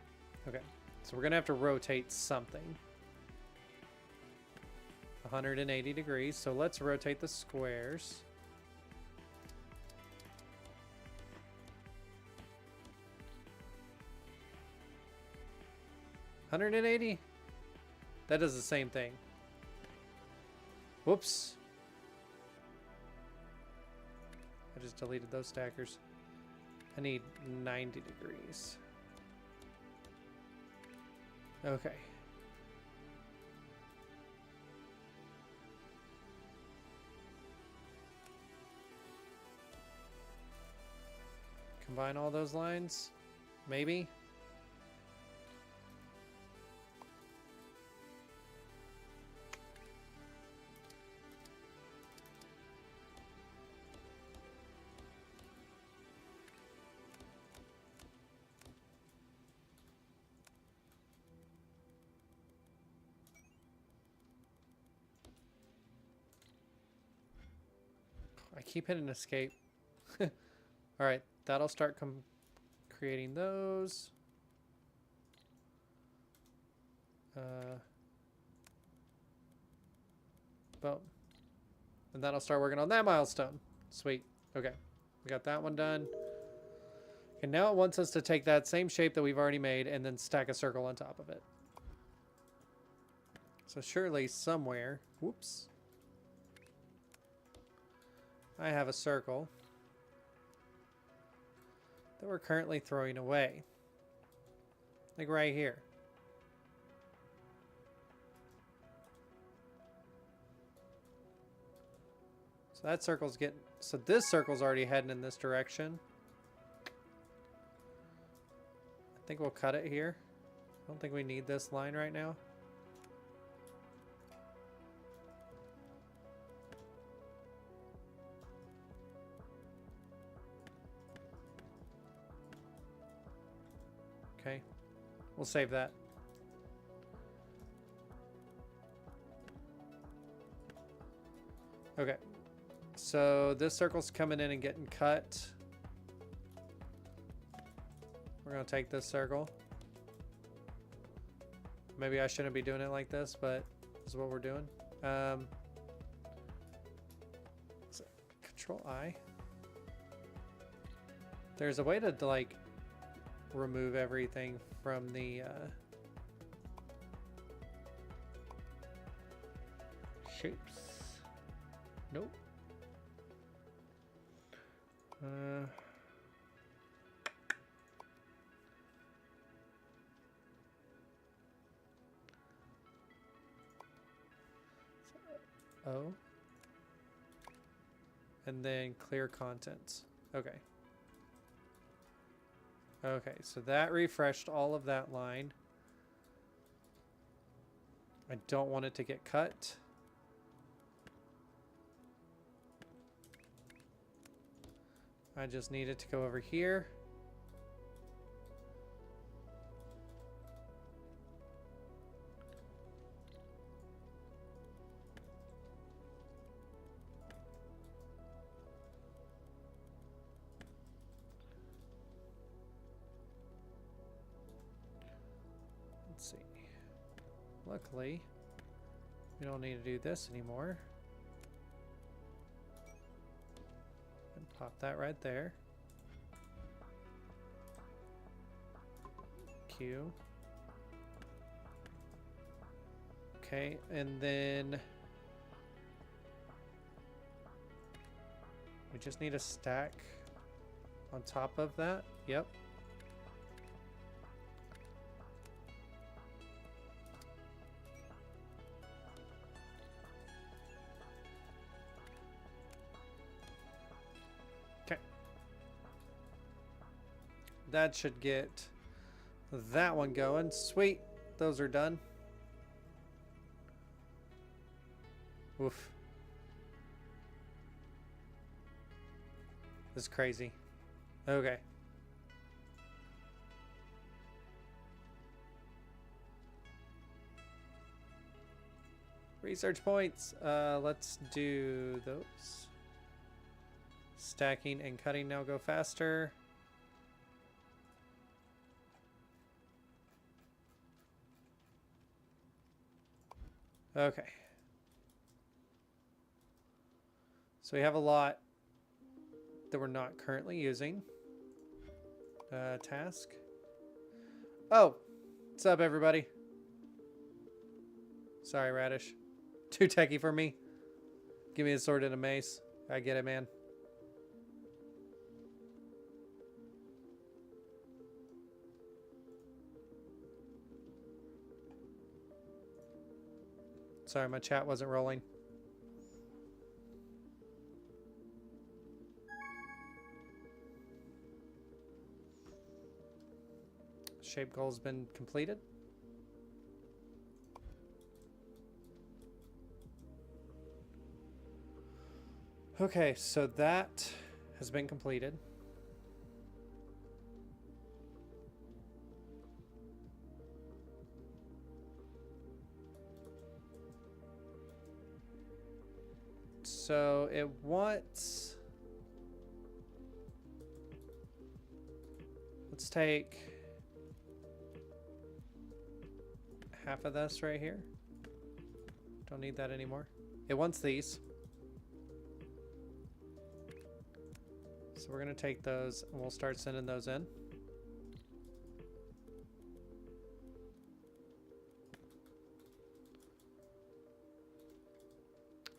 Okay, so we're gonna have to rotate something. 180 degrees, so let's rotate the squares. $180? That does the same thing. Whoops. I just deleted those stackers. I need 90 degrees. Okay. Combine all those lines? Maybe? I keep hitting escape. Alright, that'll start creating those. Boom. And that'll start working on that milestone. Sweet. Okay. We got that one done. And now it wants us to take that same shape that we've already made and then stack a circle on top of it. So surely somewhere, whoops, I have a circle that we're currently throwing away. Like right here. So that circle's getting, so this circle's already heading in this direction. I think we'll cut it here. I don't think we need this line right now. Okay, we'll save that. Okay, so this circle's coming in and getting cut. We're gonna take this circle. Maybe I shouldn't be doing it like this, but this is what we're doing. Control I. There's a way to like remove everything from the shapes. Nope. O. And then clear contents. Okay. Okay, so that refreshed all of that line. I don't want it to get cut. I just need it to go over here. Let's see. Luckily, we don't need to do this anymore. And pop that right there. Q. Okay, and then we just need a stack on top of that. Yep. Okay. That should get that one going. Sweet. Those are done. Oof. This is crazy. Okay. Research points. Let's do those. Stacking and cutting now go faster. Okay. So we have a lot that we're not currently using. Task. Oh, what's up, everybody? Sorry, Radish. Too techie for me. Give me a sword and a mace. I get it, man. Sorry, my chat wasn't rolling. Shape goal's been completed. Okay, so that has been completed. So it wants... Let's take half of this right here. Don't need that anymore. It wants these. So we're going to take those and we'll start sending those in.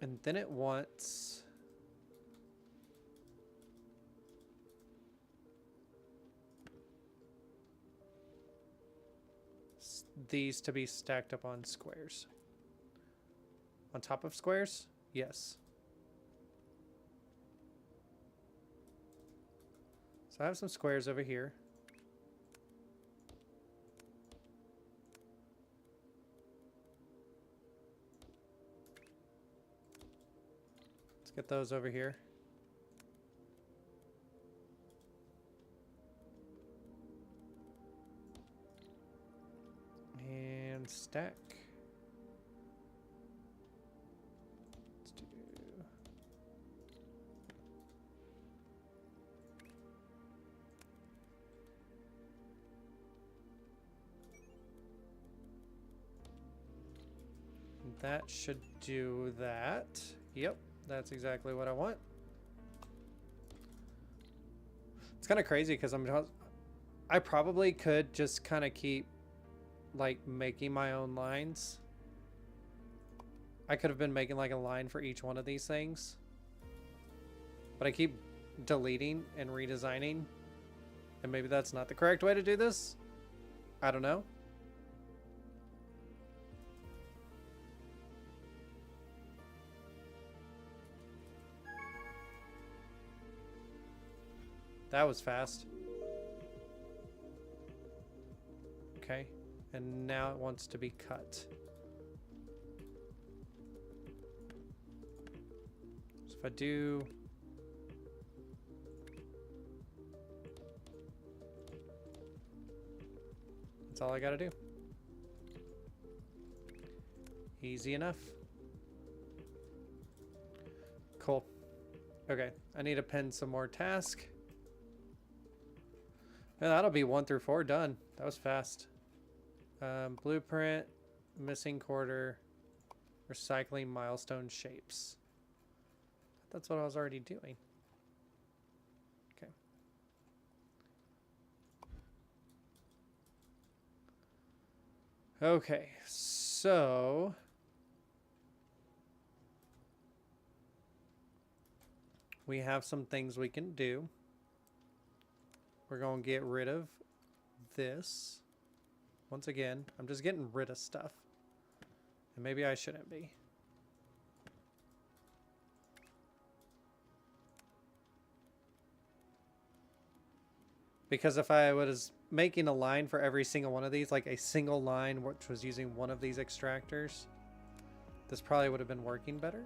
And then it wants these to be stacked up on squares. On top of squares? Yes. So I have some squares over here. Let's get those over here. And stack. Let's do... That should do that. Yep, that's exactly what I want. It's kind of crazy because I probably could just kind of keep like making my own lines. I could have been making like a line for each one of these things, but I keep deleting and redesigning, and maybe that's not the correct way to do this. I don't know. That was fast. Okay, and now it wants to be cut. I do... That's all I gotta do. Easy enough. Cool. Okay, I need to pin some more task. And that'll be 1 through 4 done. That was fast. Blueprint, missing quarter, recycling milestone shapes. That's what I was already doing. Okay. Okay, so we have some things we can do. We're going to get rid of this. Once again, I'm just getting rid of stuff. And maybe I shouldn't be. Because if I was making a line for every single one of these, like a single line which was using one of these extractors, this probably would have been working better.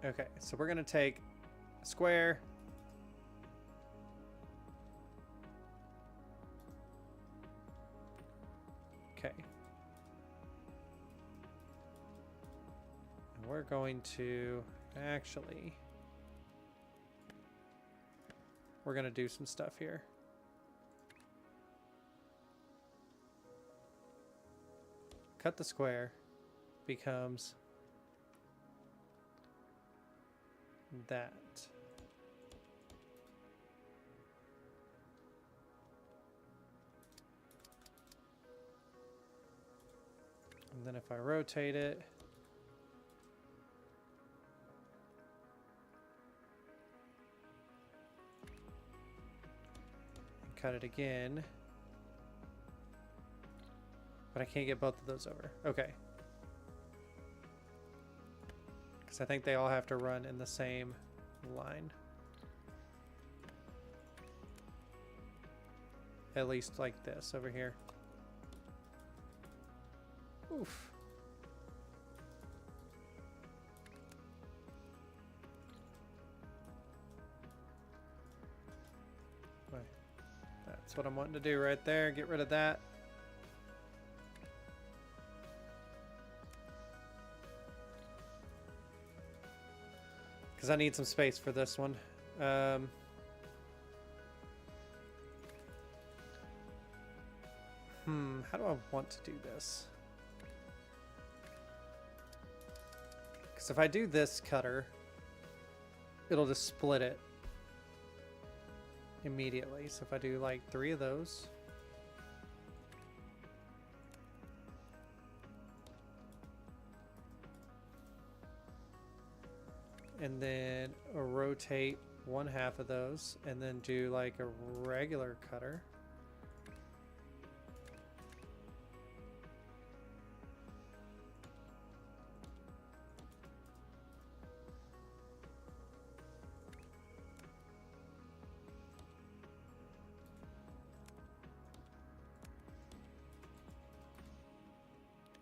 Okay, so we're going to take a square. Okay. And we're going to actually, we're going to do some stuff here. Cut the square becomes that. And then if I rotate it, and cut it again, but I can't get both of those over. Okay. Because I think they all have to run in the same line. At least like this over here. Oof. That's what I'm wanting to do right there. Get rid of that. Because I need some space for this one. How do I want to do this? Because if I do this cutter, it'll just split it immediately. So if I do like 3 of those. And then rotate 1/2 of those, and then do like a regular cutter.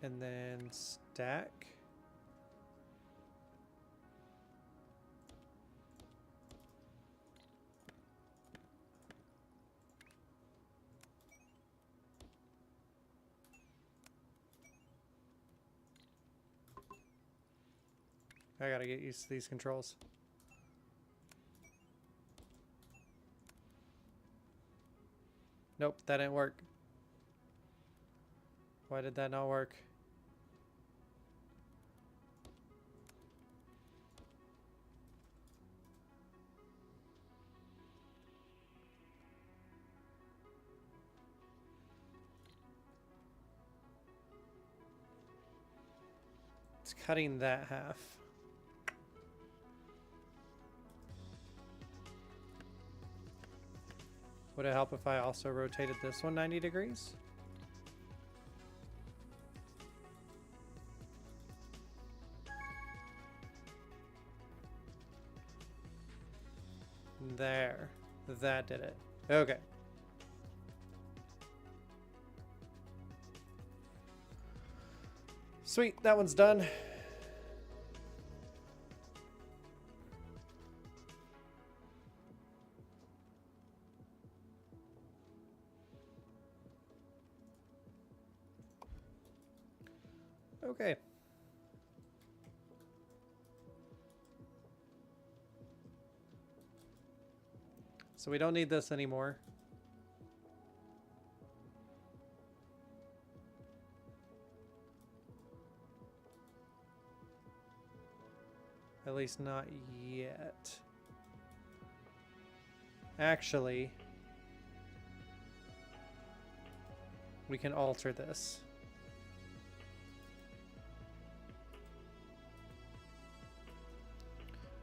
And then stack. I gotta get used to these controls. Nope, that didn't work. Why did that not work? It's cutting that half. Would it help if I also rotated this one 90 degrees? There. That did it. Okay. Sweet, that one's done. Okay. So we don't need this anymore. At least not yet. Actually, we can alter this.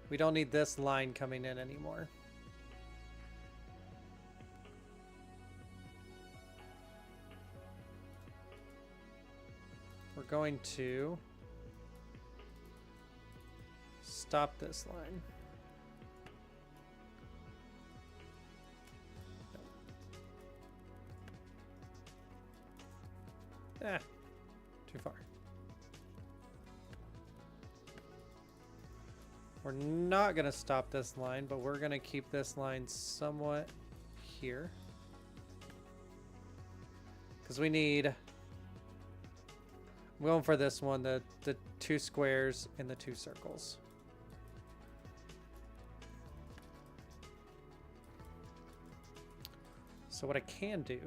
We don't need this line coming in anymore. We're going to stop this line. Ah, too far. We're not going to stop this line, but we're going to keep this line somewhat here. Because we need... I'm going for this one, the 2 squares and the 2 circles. So what I can do...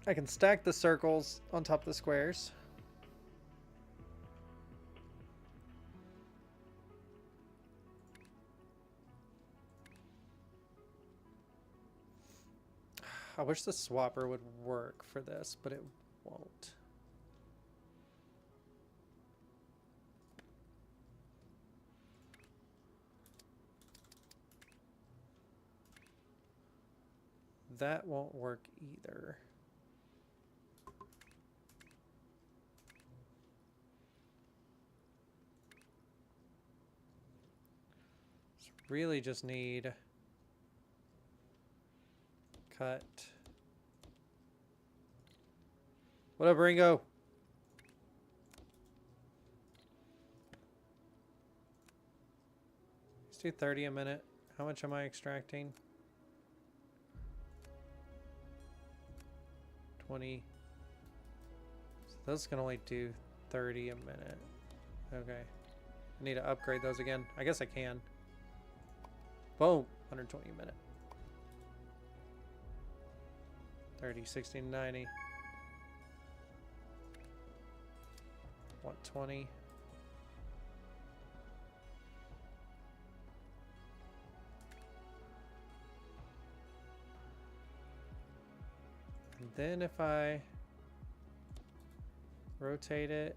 I can stack the circles on top of the squares. I wish the swapper would work for this, but it won't. That won't work either. So really just need cut. What up, Ringo? Let's do 30 a minute. How much am I extracting? 20. So those can only do 30 a minute. Okay. I need to upgrade those again. I guess I can. Boom. 120 a minute. 30, 60, 90. 120. And then if I rotate it,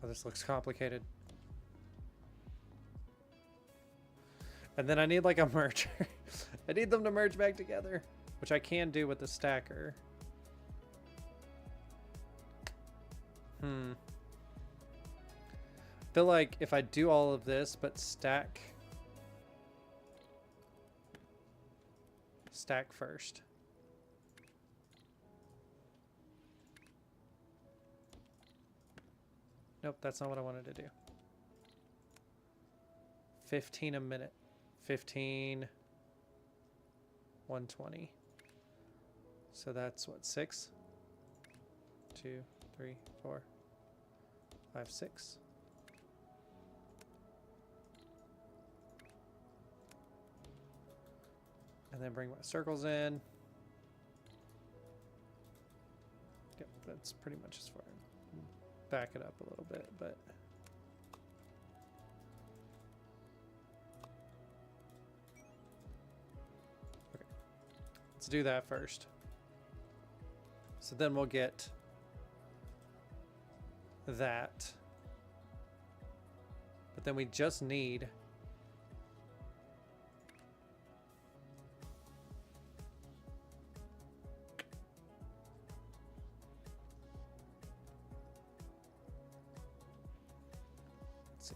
oh, this looks complicated. And then I need like a merger. I need them to merge back together, which I can do with the stacker. I feel like if I do all of this, but stack first. Nope, that's not what I wanted to do. 15 a minute. 15, 120. So that's what, 6? 2, 3, 4, 5, 6. And then bring my circles in. Yep, that's pretty much as far. Back it up a little bit, but... Okay. Let's do that first. So then we'll get that. But then we just need let's see.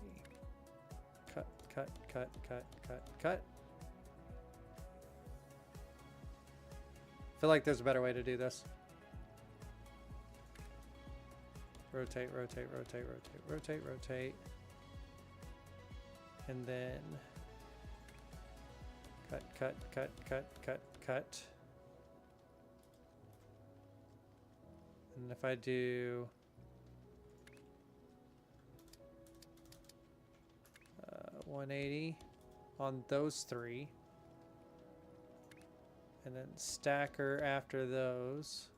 Cut, cut, cut, cut, cut, cut. I feel like there's a better way to do this. Rotate, rotate, rotate, rotate, rotate, rotate. And then cut, cut, cut, cut, cut, cut. And if I do 180 on those three, and then stacker after those.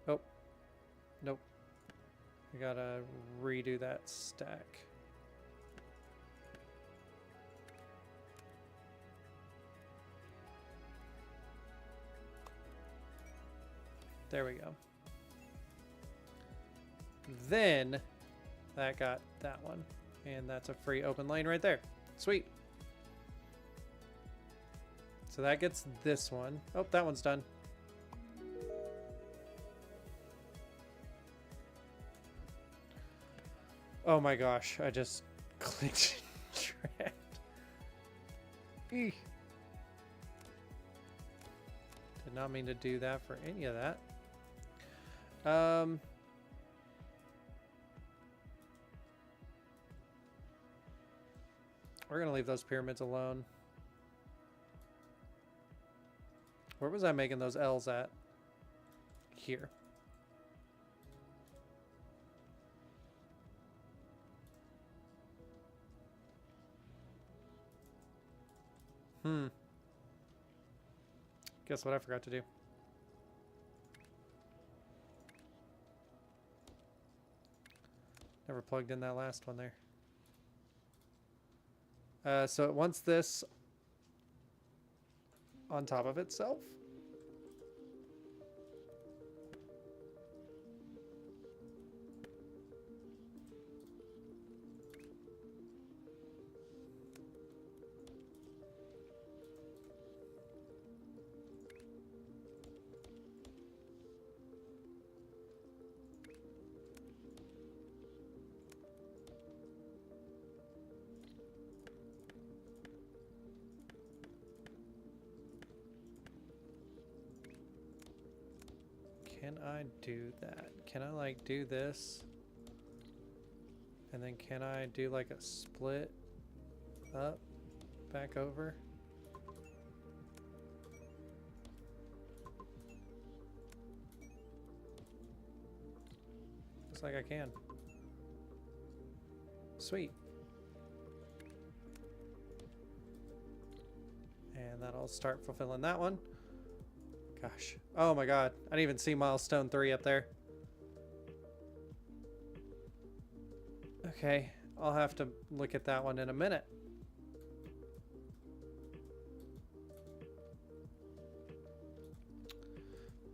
Oh, nope. I gotta redo that stack. There we go. Then that got that one. And that's a free open lane right there. Sweet. So that gets this one. Oh, that one's done. Oh my gosh, I just clicked draft. Eek. Did not mean to do that for any of that. We're gonna leave those pyramids alone. Where was I making those L's at? Here. Guess what I forgot to do? Never plugged in that last one there. So it wants this on top of itself. Can I do that? Can I like do this? And then can I do like a split up, back over? Looks like I can. Sweet. And that'll start fulfilling that one. Gosh. Oh my god. I didn't even see milestone 3 up there. Okay. I'll have to look at that one in a minute.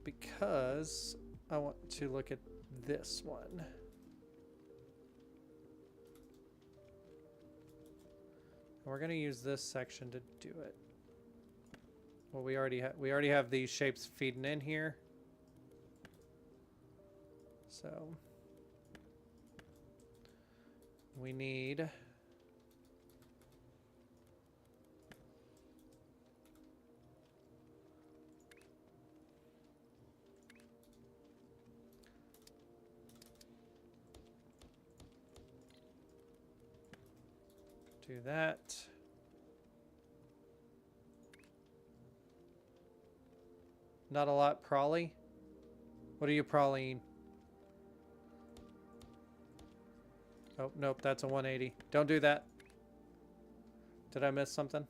Because I want to look at this one. We're going to use this section to do it. Well, we already have these shapes feeding in here. So we need do that. Not a lot, Prawley. What are you prawling? Oh, nope, that's a 180. Don't do that. Did I miss something?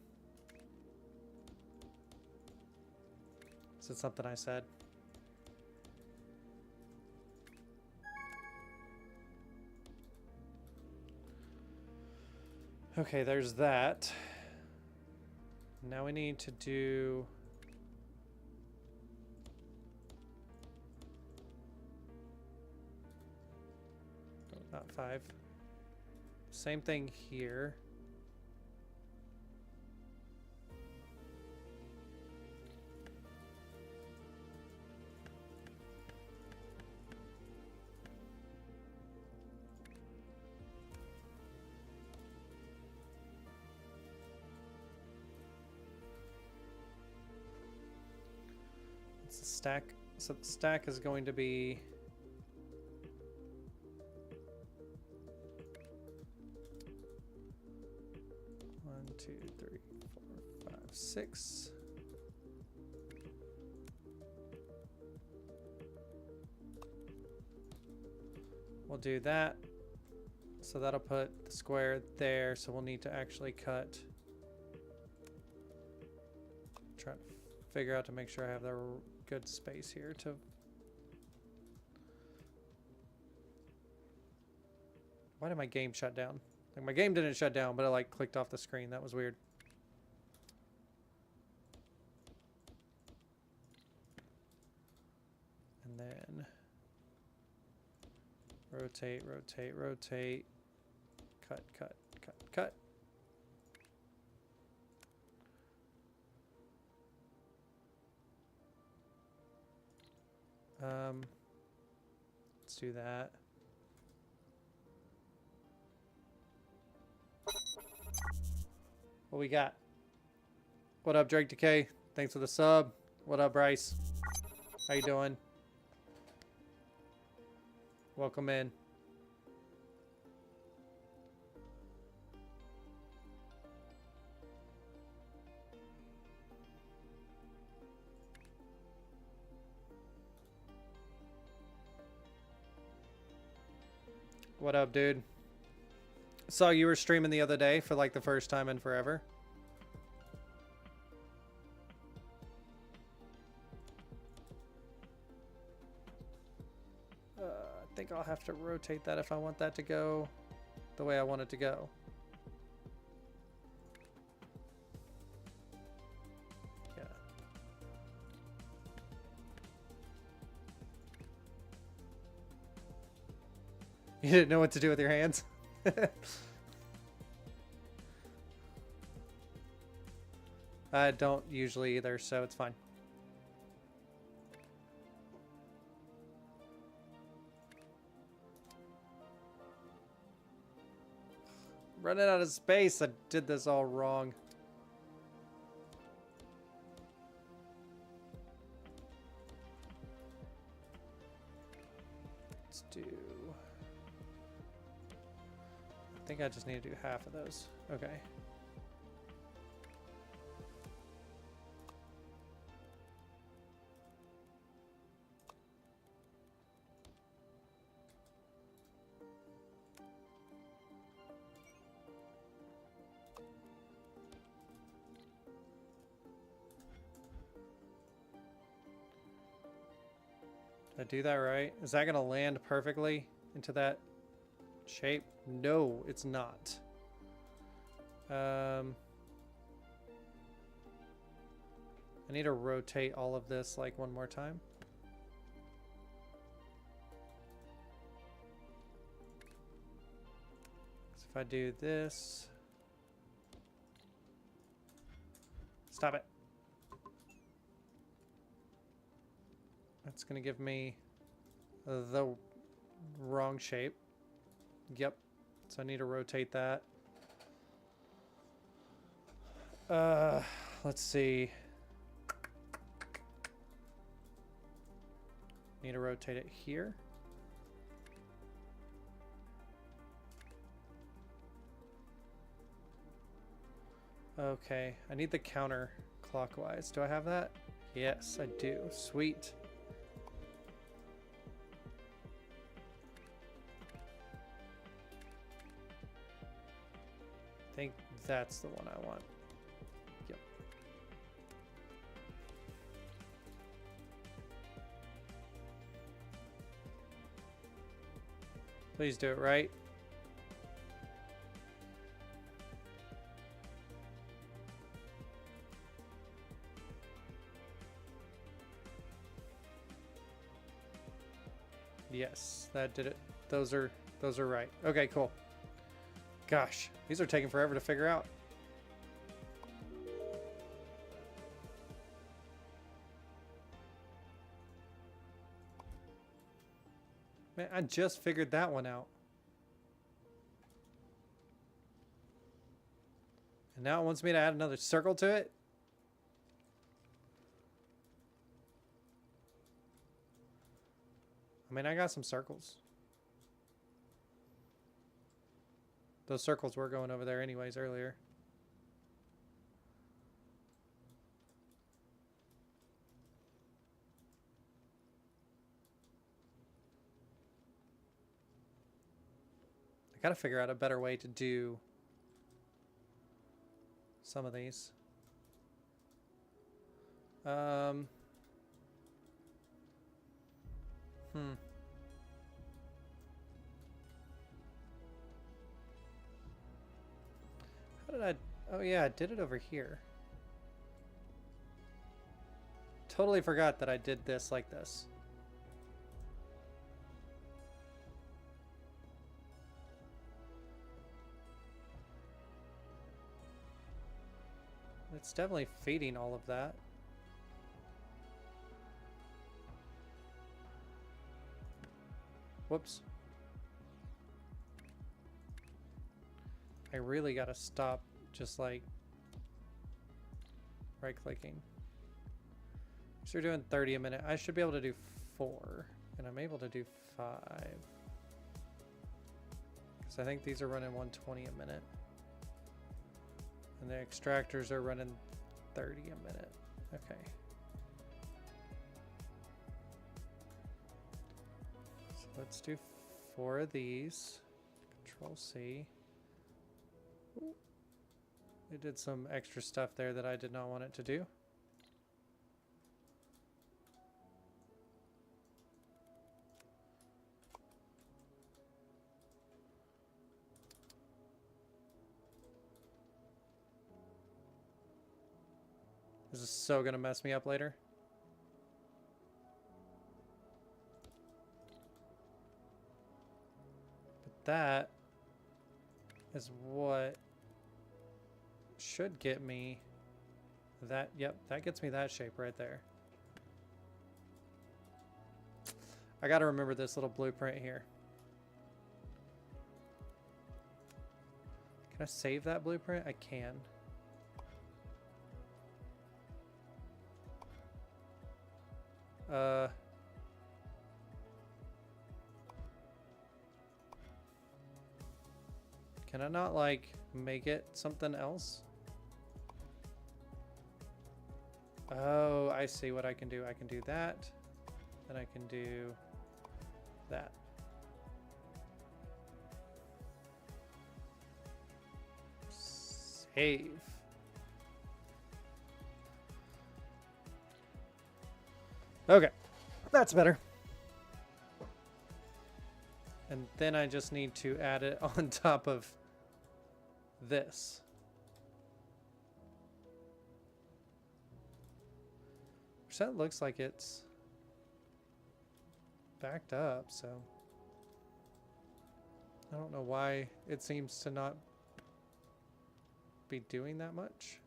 Is it something I said? Okay, there's that. Now we need to do... Oh, not 5. Same thing here. It's a stack. So the stack is going to be... One, two, three, 4, 5, 6. We'll do that. So that'll put the square there. So we'll need to actually cut. Try to figure out to make sure I have the good space here to. Why did my game shut down? Like my game didn't shut down, but it like clicked off the screen. That was weird. And then rotate, rotate, rotate. Cut, cut, cut, cut. Let's do that. What we got? What up, Drake Decay? Thanks for the sub. What up, Bryce? How you doing? Welcome in. What up, dude? Saw you were streaming the other day for like the first time in forever. I think I'll have to rotate that if I want that to go the way I want it to go. Yeah. You didn't know what to do with your hands? I don't usually either, so it's fine. Running out of space. I did this all wrong. Let's do... I think I just need to do half of those. Okay. Did I do that right? Is that going to land perfectly into that shape? No, it's not. I need to rotate all of this like one more time. So if I do this... Stop it. That's going to give me the wrong shape. Yep. So I need to rotate that. Let's see. Need to rotate it here. Okay, I need the counter clockwise. Do I have that? Yes, I do. Sweet. I think that's the one I want. Yep. Please do it right. Yes, that did it. Those are right. Okay, cool. Gosh, these are taking forever to figure out. Man, I just figured that one out. And now it wants me to add another circle to it? I mean, I got some circles. Those circles were going over there anyways earlier. I gotta figure out a better way to do some of these. How did I... Oh yeah, I did it over here. Totally forgot that I did this like this. It's definitely feeding all of that. Whoops. I really gotta stop just like right clicking. So we're doing 30 a minute. I should be able to do 4, and I'm able to do 5. Because I think these are running 120 a minute. And the extractors are running 30 a minute. Okay. So let's do 4 of these. Control C. Ooh. It did some extra stuff there that I did not want it to do. This is so gonna mess me up later. But that is what should get me that. Yep, that gets me that shape right there. I gotta remember this little blueprint here. Can I save that blueprint? I can. Can I not, like, make it something else? Oh, I see what I can do. I can do that, and I can do that. Save. Okay, that's better. And then I just need to add it on top of this. Which that looks like it's backed up, so I don't know why it seems to not be doing that much.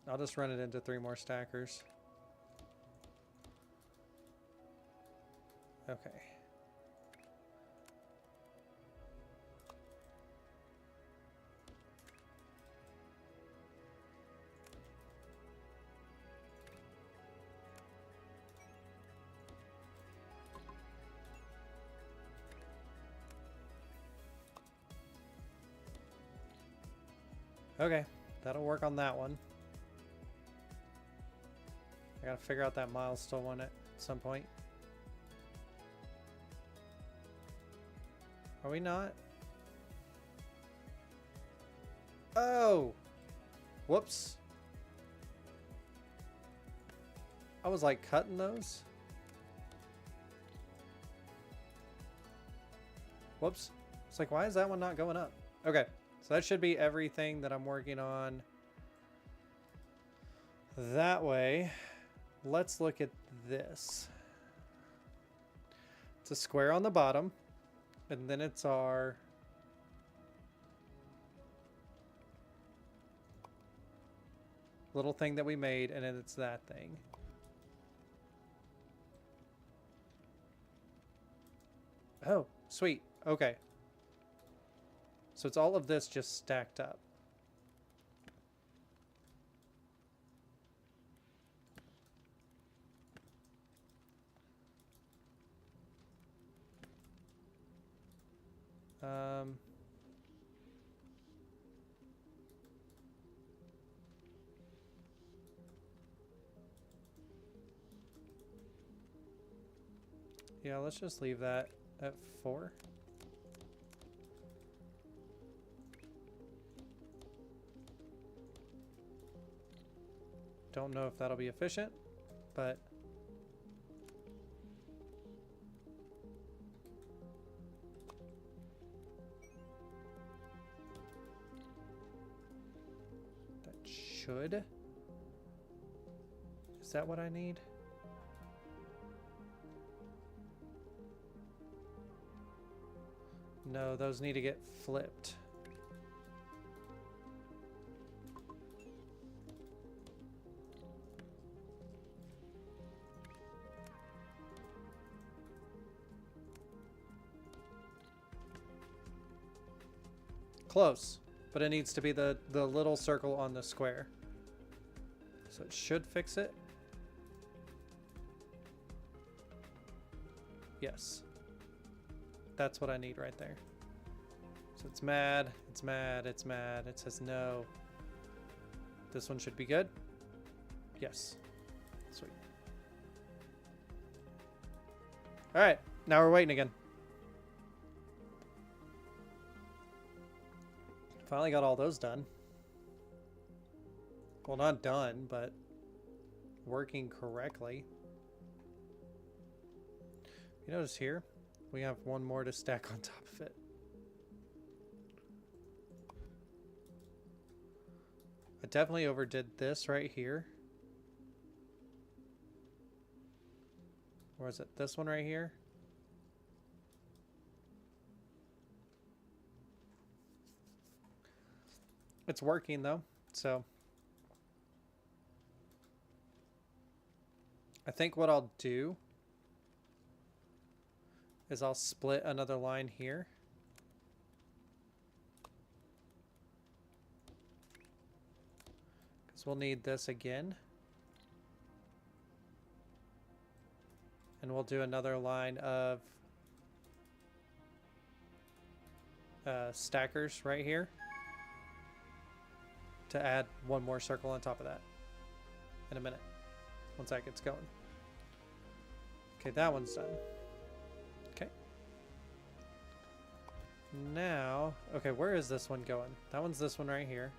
I'll just run it into 3 more stackers. Okay. Okay, that'll work on that one. I gotta figure out that milestone one at some point. Are we not? Oh! Whoops. I was like cutting those. Whoops. It's like, why is that one not going up? Okay, so that should be everything that I'm working on that way. Let's look at this. It's a square on the bottom, and then it's our little thing that we made, and then it's that thing. Oh, sweet. Okay. So it's all of this just stacked up. Yeah, let's just leave that at 4. Don't know if that'll be efficient, but that should. Is that what I need? No, those need to get flipped. Close, but it needs to be the little circle on the square. So it should fix it. Yes. That's what I need right there. So it's mad, it's mad, it's mad. It says no. This one should be good. Yes. Sweet. All right, now we're waiting again. Finally got all those done. Well, not done, but working correctly. You notice here, we have one more to stack on top of it. I definitely overdid this right here. Or is it this one right here? It's working though, so I think what I'll do is I'll split another line here. Because we'll need this again. And we'll do another line of stackers right here to add one more circle on top of that in a minute, once that gets going. Okay, that one's done. Okay. Now, okay, where is this one going? That one's this one right here.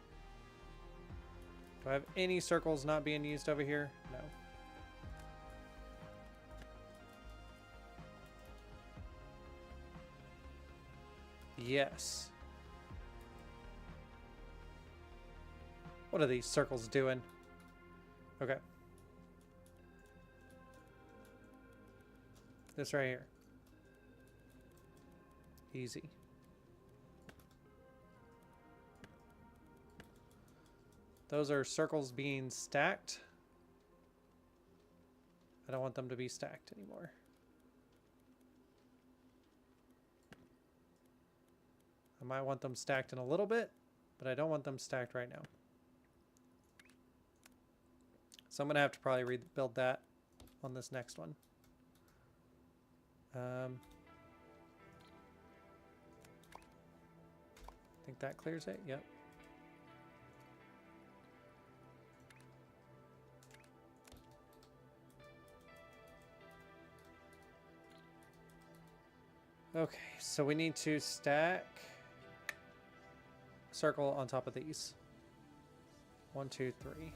Do I have any circles not being used over here? No. Yes. What are these circles doing? Okay. This right here. Easy. Those are circles being stacked. I don't want them to be stacked anymore. I might want them stacked in a little bit, but I don't want them stacked right now. So I'm going to have to probably rebuild that on this next one. I think that clears it. Yep. Okay, so we need to stack circle on top of these. 1, 2, 3.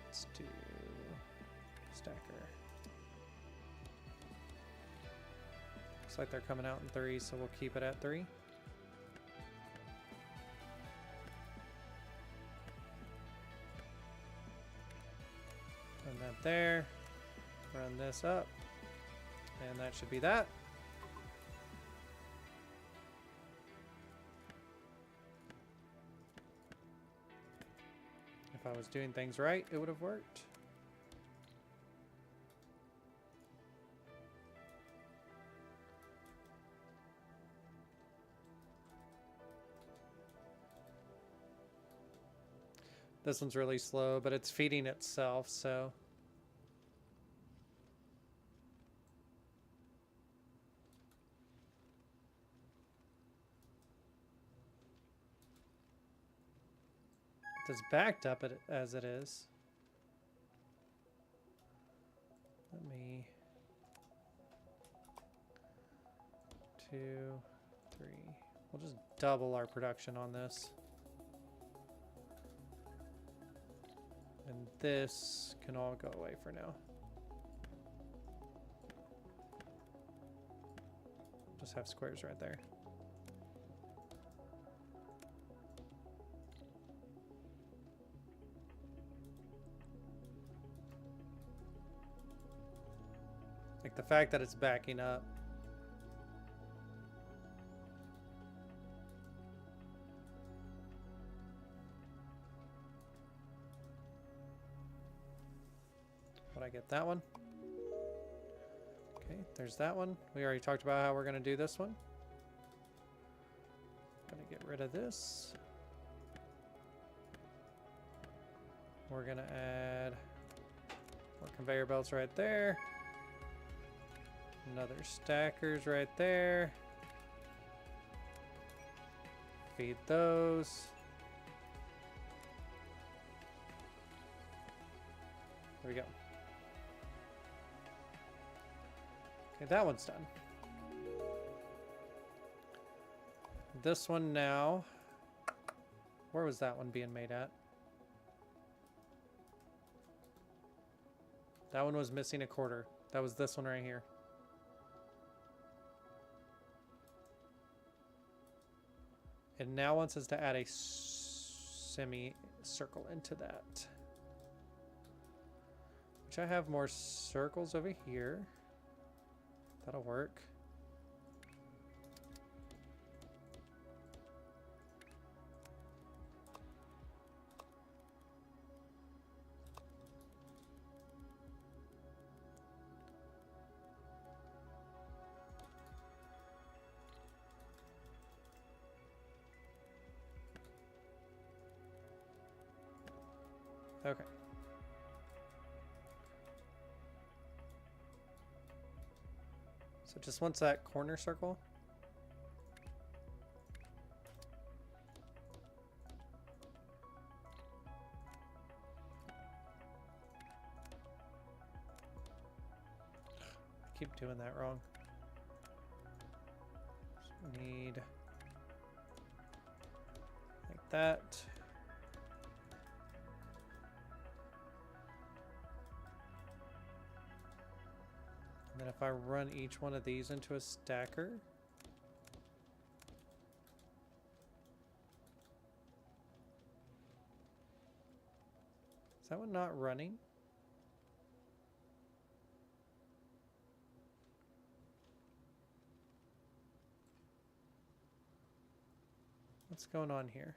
Let's do stacker. Looks like they're coming out in 3, so we'll keep it at 3. there. Run this up. And that should be that. If I was doing things right, it would have worked. This one's really slow, but it's feeding itself, so... It's backed up as it is. Let me... 2, 3... We'll just double our production on this. And this can all go away for now. Just have squares right there. Like the fact that it's backing up. Would I get that one? Okay, there's that one. We already talked about how we're going to do this one. Gonna get rid of this. We're going to add more conveyor belts right there. Another stackers right there. Feed those. There we go. Okay, that one's done. This one now. Where was that one being made at? That one was missing a quarter. That was this one right here. It now wants us to add a semi-circle into that. Which I have more circles over here. That'll work. Okay. So just once that corner circle. I keep doing that wrong. Just need like that. And then if I run each one of these into a stacker, is that one not running? What's going on here?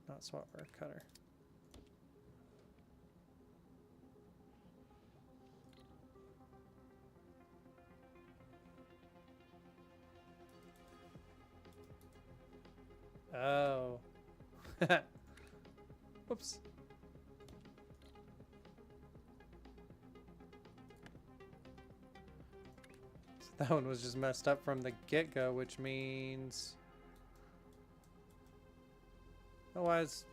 Not swap or cutter. Oh. Whoops. So that one was just messed up from the get-go, which means... Otherwise,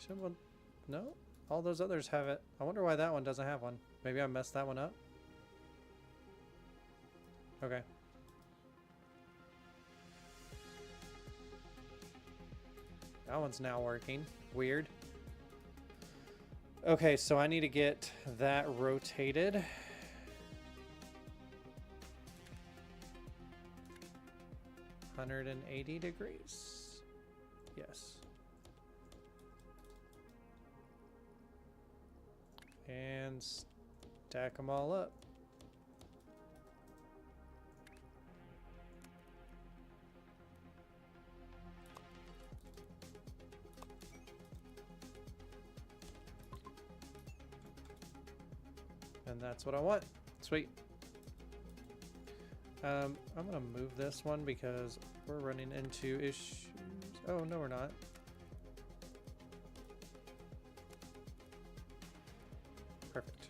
should one? No, all those others have it. I wonder why that one doesn't have one. Maybe I messed that one up. Okay. That one's now working. Weird. Okay, so I need to get that rotated. 180 degrees. Yes. And stack them all up. And that's what I want. Sweet. I'm gonna move this one because we're running into issues. Oh, no, we're not. Perfect.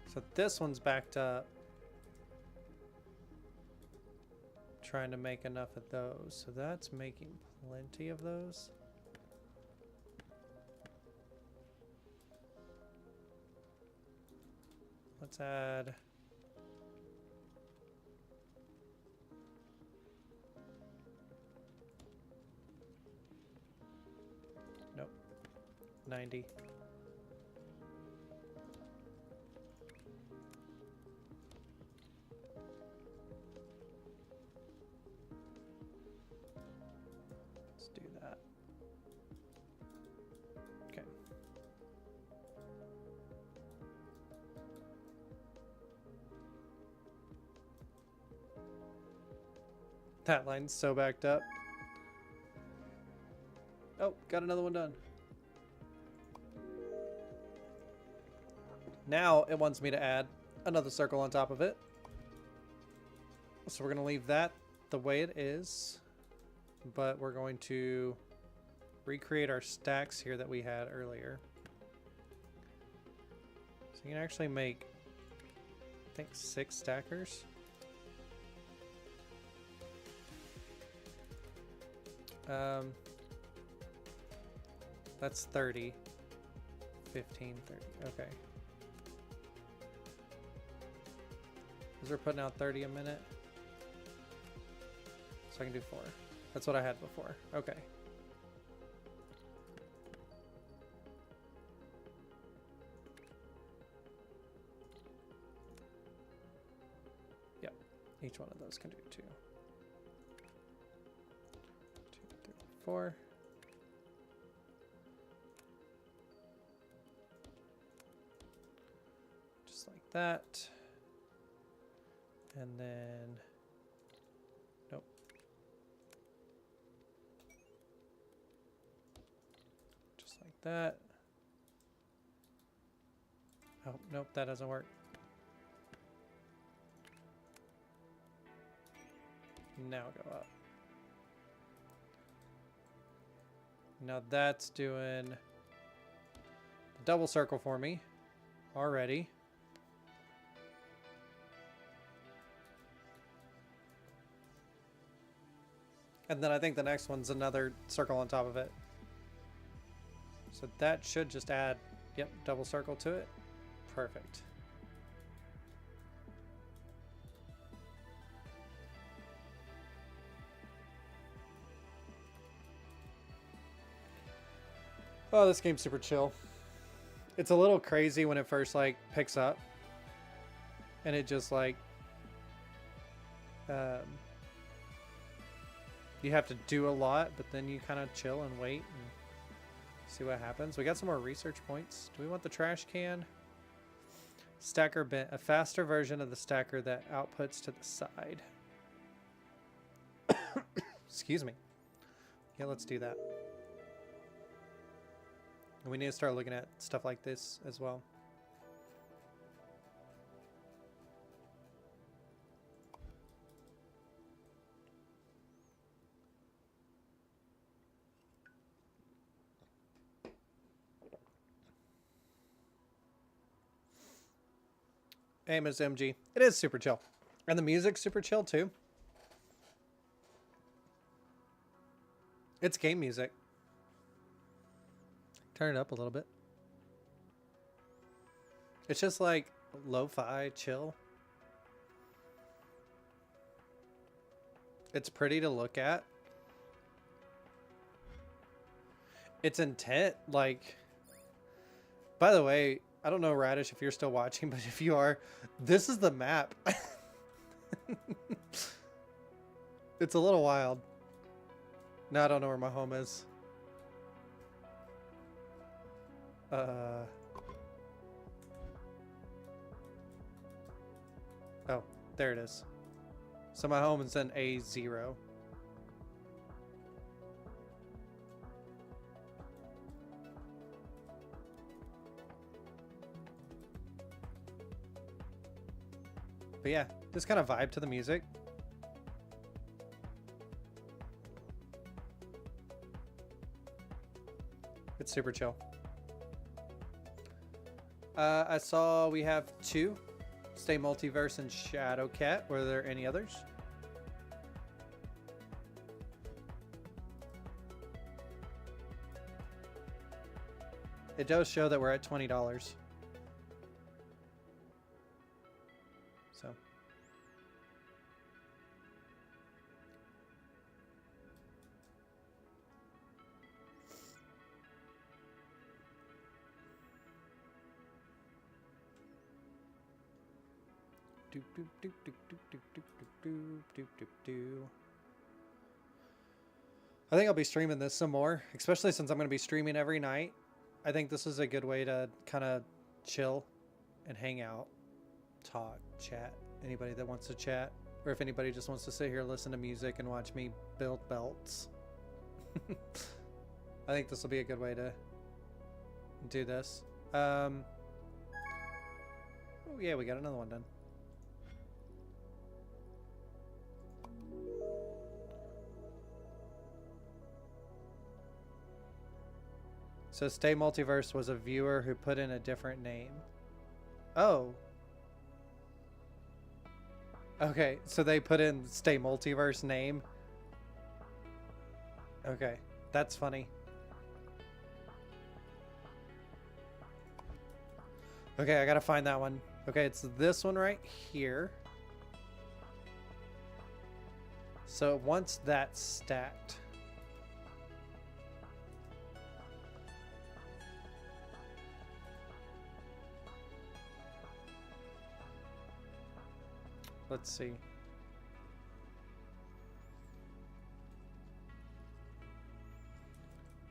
So this one's backed up. Trying to make enough of those. So that's making plenty of those. Let's add... Nope. 90. Let's do that. Okay. That line's so backed up. Oh, got another one done. Now it wants me to add another circle on top of it. So we're going to leave that the way it is. But we're going to recreate our stacks here that we had earlier. So you can actually make, I think, 6 stackers. That's 30. 15, 30. Okay. Because we're putting out 30 a minute. So I can do 4. That's what I had before. Okay. Yep. Each one of those can do 2. 2, 3, 4. Just like that. And then... Nope. Just like that. Oh, nope, that doesn't work. Now go up. Now that's doing the double circle for me already. And then I think the next one's another circle on top of it. So that should just add, yep, double circle to it. Perfect. Oh, this game's super chill. It's a little crazy when it first like picks up. And it just like you have to do a lot, but then you kind of chill and wait and see what happens. We got some more research points. Do we want the trash can? Stacker bent, a faster version of the stacker that outputs to the side. Excuse me. Yeah, let's do that. And we need to start looking at stuff like this as well. Hey, Ms. MG. It is super chill. And the music's super chill, too. It's game music. Turn it up a little bit. It's just like lo-fi chill. It's pretty to look at. Its intent, like, By the way, I don't know, Radish, if you're still watching, but if you are, this is the map. It's a little wild. Now I don't know where my home is. Oh, there it is. So my home is in A0. But yeah, just kind of vibe to the music. It's super chill. I saw we have 2. Stay Multiverse and Shadowcat. Were there any others? It does show that we're at $20. So. Doop, doop, doop, doop, doop, doop, doop, doop, doop, doop, doop. I think I'll be streaming this some more, especially since I'm going to be streaming every night. I think this is a good way to kind of chill and hang out, talk, chat. Anybody that wants to chat, or if anybody just wants to sit here, listen to music, and watch me build belts. I think this will be a good way to do this. Oh yeah, we got another one done. So Stay Multiverse was a viewer who put in a different name. Oh. Okay, so they put in Stay Multiverse name. Okay, that's funny. Okay, I gotta find that one. Okay, it's this one right here. So once that's stacked. Let's see.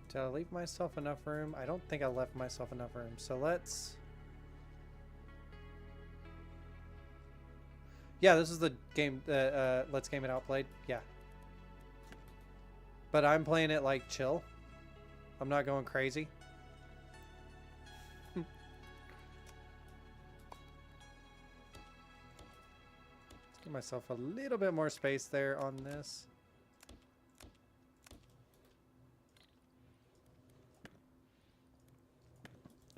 Did I leave myself enough room? I don't think I left myself enough room. So let's... Yeah, this is the game, Let's Game It Out played. Yeah. But I'm playing it like chill. I'm not going crazy. Give myself a little bit more space there on this.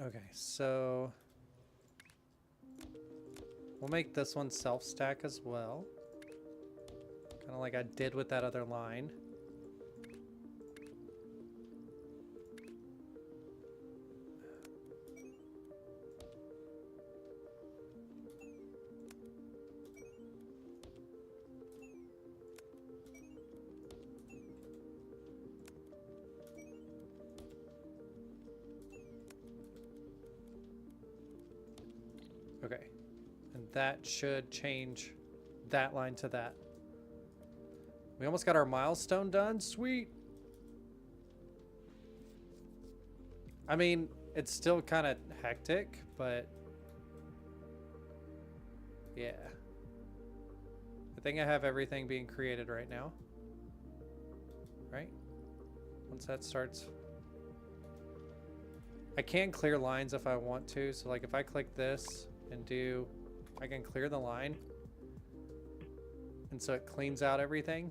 Okay, so we'll make this one self-stack as well. Kind of like I did with that other line. Okay, and that should change that line to that. We almost got our milestone done. Sweet. I mean, it's still kind of hectic, but yeah. I think I have everything being created right now. Right? Once that starts... I can clear lines if I want to. So like if I click this and do... I can clear the line. And so it cleans out everything.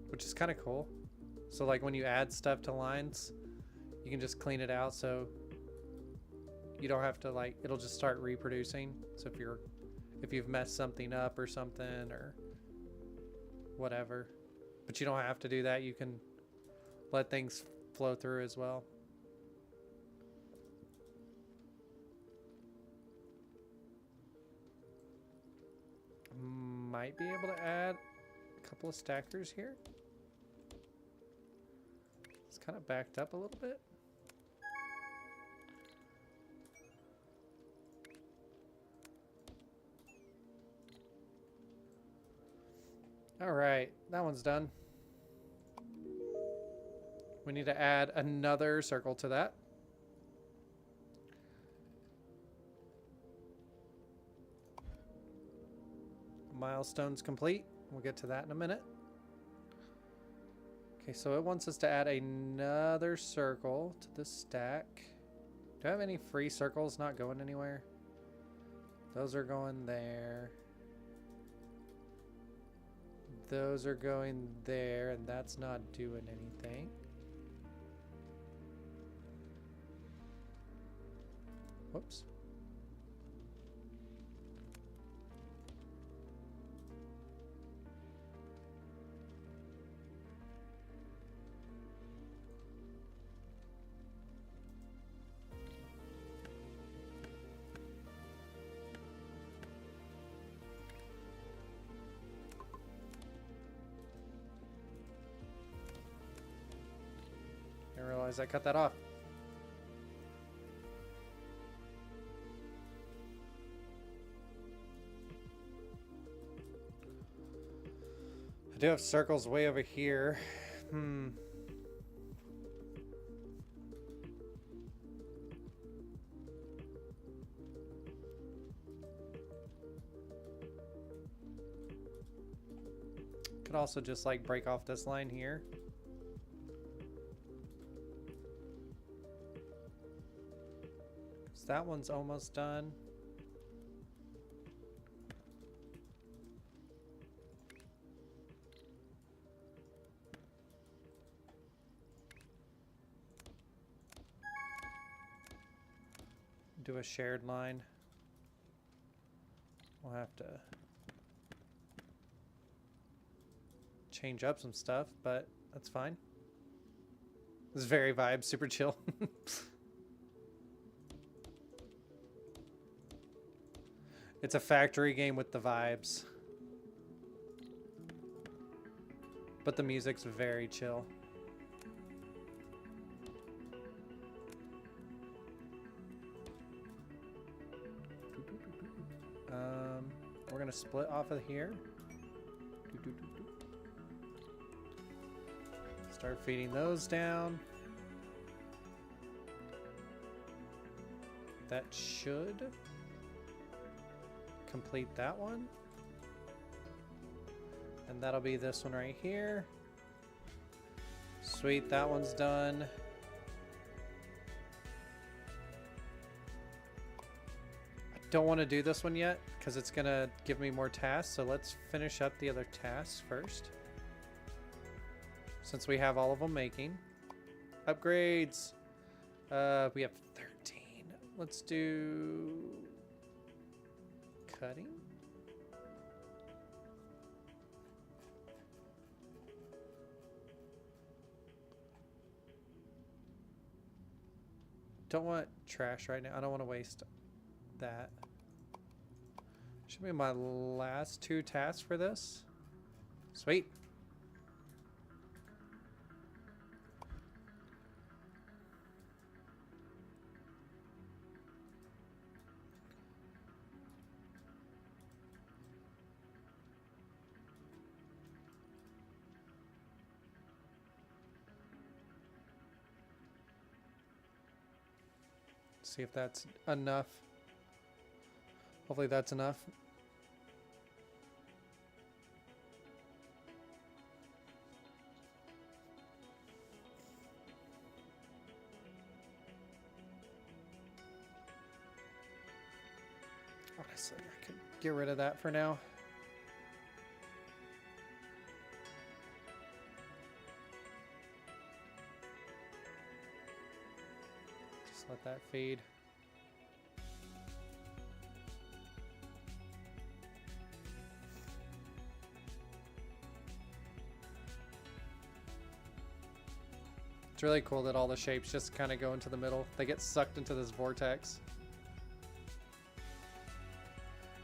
Which is kind of cool. So like when you add stuff to lines, you can just clean it out so you don't have to like, it'll just start reproducing. So if you've messed something up or something or whatever, but you don't have to do that. You can let things flow through as well. Might be able to add a couple of stackers here. It's kind of backed up a little bit. All right, that one's done. We need to add another circle to that. Milestone's complete. We'll get to that in a minute. Okay, so it wants us to add another circle to the stack. Do I have any free circles not going anywhere? Those are going there. Those are going there, and that's not doing anything. Whoops. I realized I cut that off. I do have circles way over here. Could also just like break off this line here. That one's almost done. Do a shared line. We'll have to change up some stuff, but that's fine. This is very vibe, super chill. It's a factory game with the vibes. But the music's very chill. We're gonna split off of here. Start feeding those down. That should complete that one. And that'll be this one right here. Sweet, that one's done. I don't want to do this one yet because it's gonna give me more tasks, so let's finish up the other tasks first. Since we have all of them making. Upgrades. We have 13. Let's do cutting. Don't want trash right now. I don't want to waste that. Should be my last two tasks for this. Sweet. See if that's enough. Hopefully that's enough. Honestly, I could get rid of that for now. Just let that feed. It's really cool that all the shapes just kind of go into the middle. They get sucked into this vortex.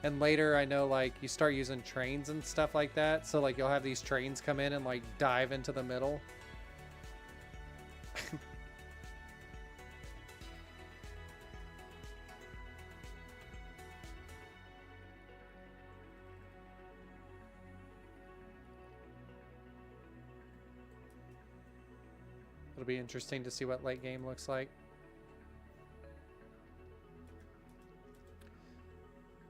And later, I know, like, you start using trains and stuff like that. So, like, you'll have these trains come in and, like, dive into the middle. It'll be interesting to see what late game looks like.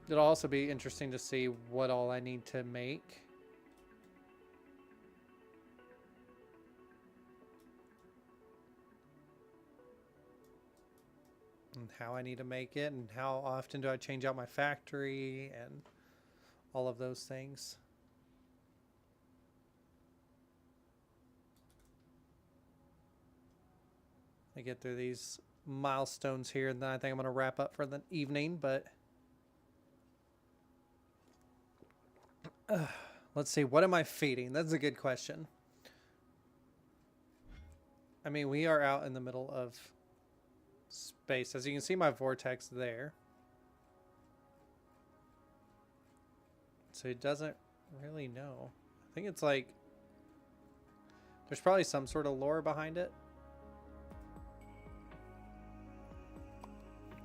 It'll also be interesting to see what all I need to make. And how I need to make it, and how often do I change out my factory, and all of those things. I get through these milestones here, and then I think I'm going to wrap up for the evening, but let's see, what am I feeding? That's a good question. I mean, we are out in the middle of space. As you can see, my vortex there. So it doesn't really know. I think it's like, there's probably some sort of lore behind it.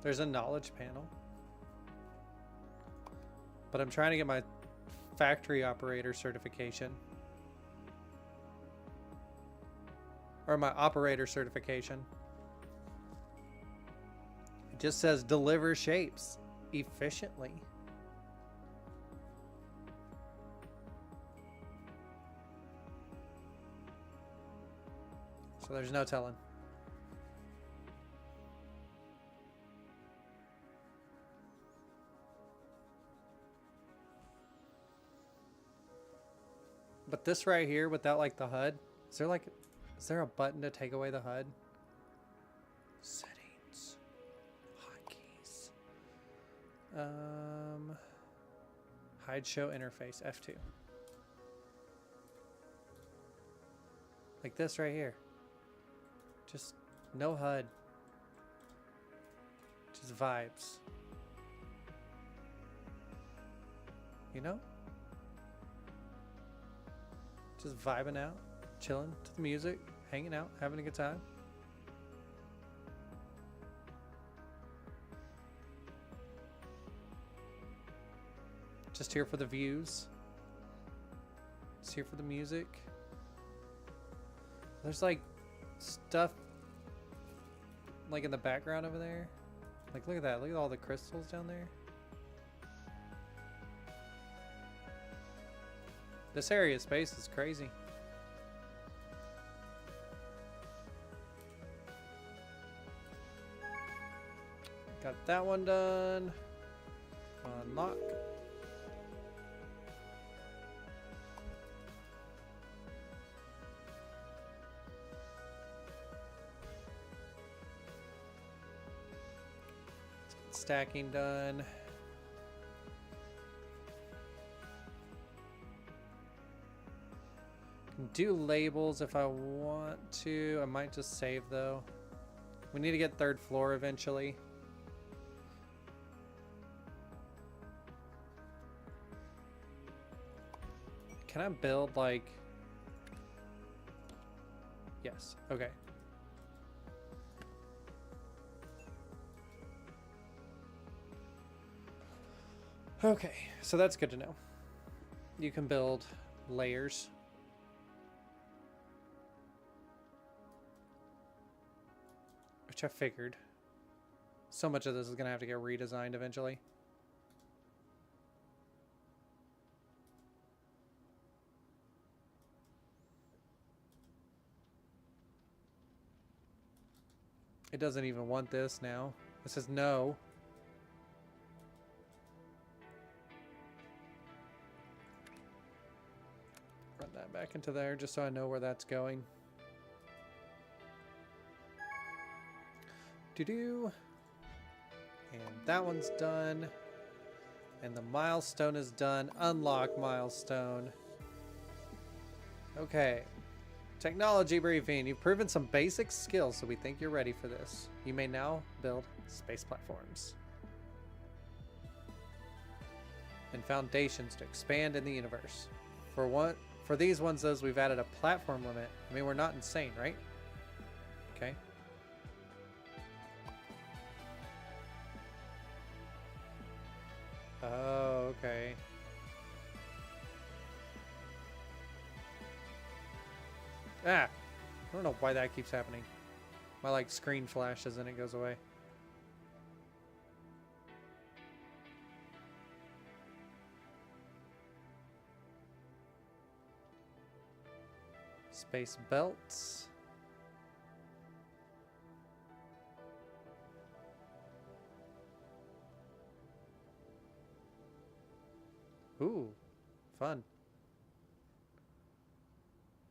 There's a knowledge panel. But I'm trying to get my factory operator certification. Or my operator certification. It just says deliver shapes efficiently. So there's no telling. But this right here, without like the HUD, is there a button to take away the HUD? Settings, hotkeys, hide show interface, F2. Like this right here. Just no HUD. Just vibes. You know? Just vibing out, chilling to the music, hanging out, having a good time. Just here for the views. Just here for the music. There's like stuff like in the background over there. Like look at that, look at all the crystals down there. This area of space is crazy. Got that one done. Unlock. Stacking done. Do labels if I want to. I might just save though. We need to get third floor eventually. Can I build like... Yes, okay. Okay, so that's good to know. You can build layers. Which I figured. So much of this is going to have to get redesigned eventually. It doesn't even want this now. It says no. Run that back into there just so I know where that's going. Doo-doo. And that one's done. And the milestone is done. Unlock milestone. Okay. Technology briefing. You've proven some basic skills, so we think you're ready for this. You may now build space platforms. And foundations to expand in the universe. For these ones, those we've added a platform limit. I mean, we're not insane, right? Okay. Oh, okay. Ah. I don't know why that keeps happening. My like screen flashes and it goes away. Space belts. Ooh, fun.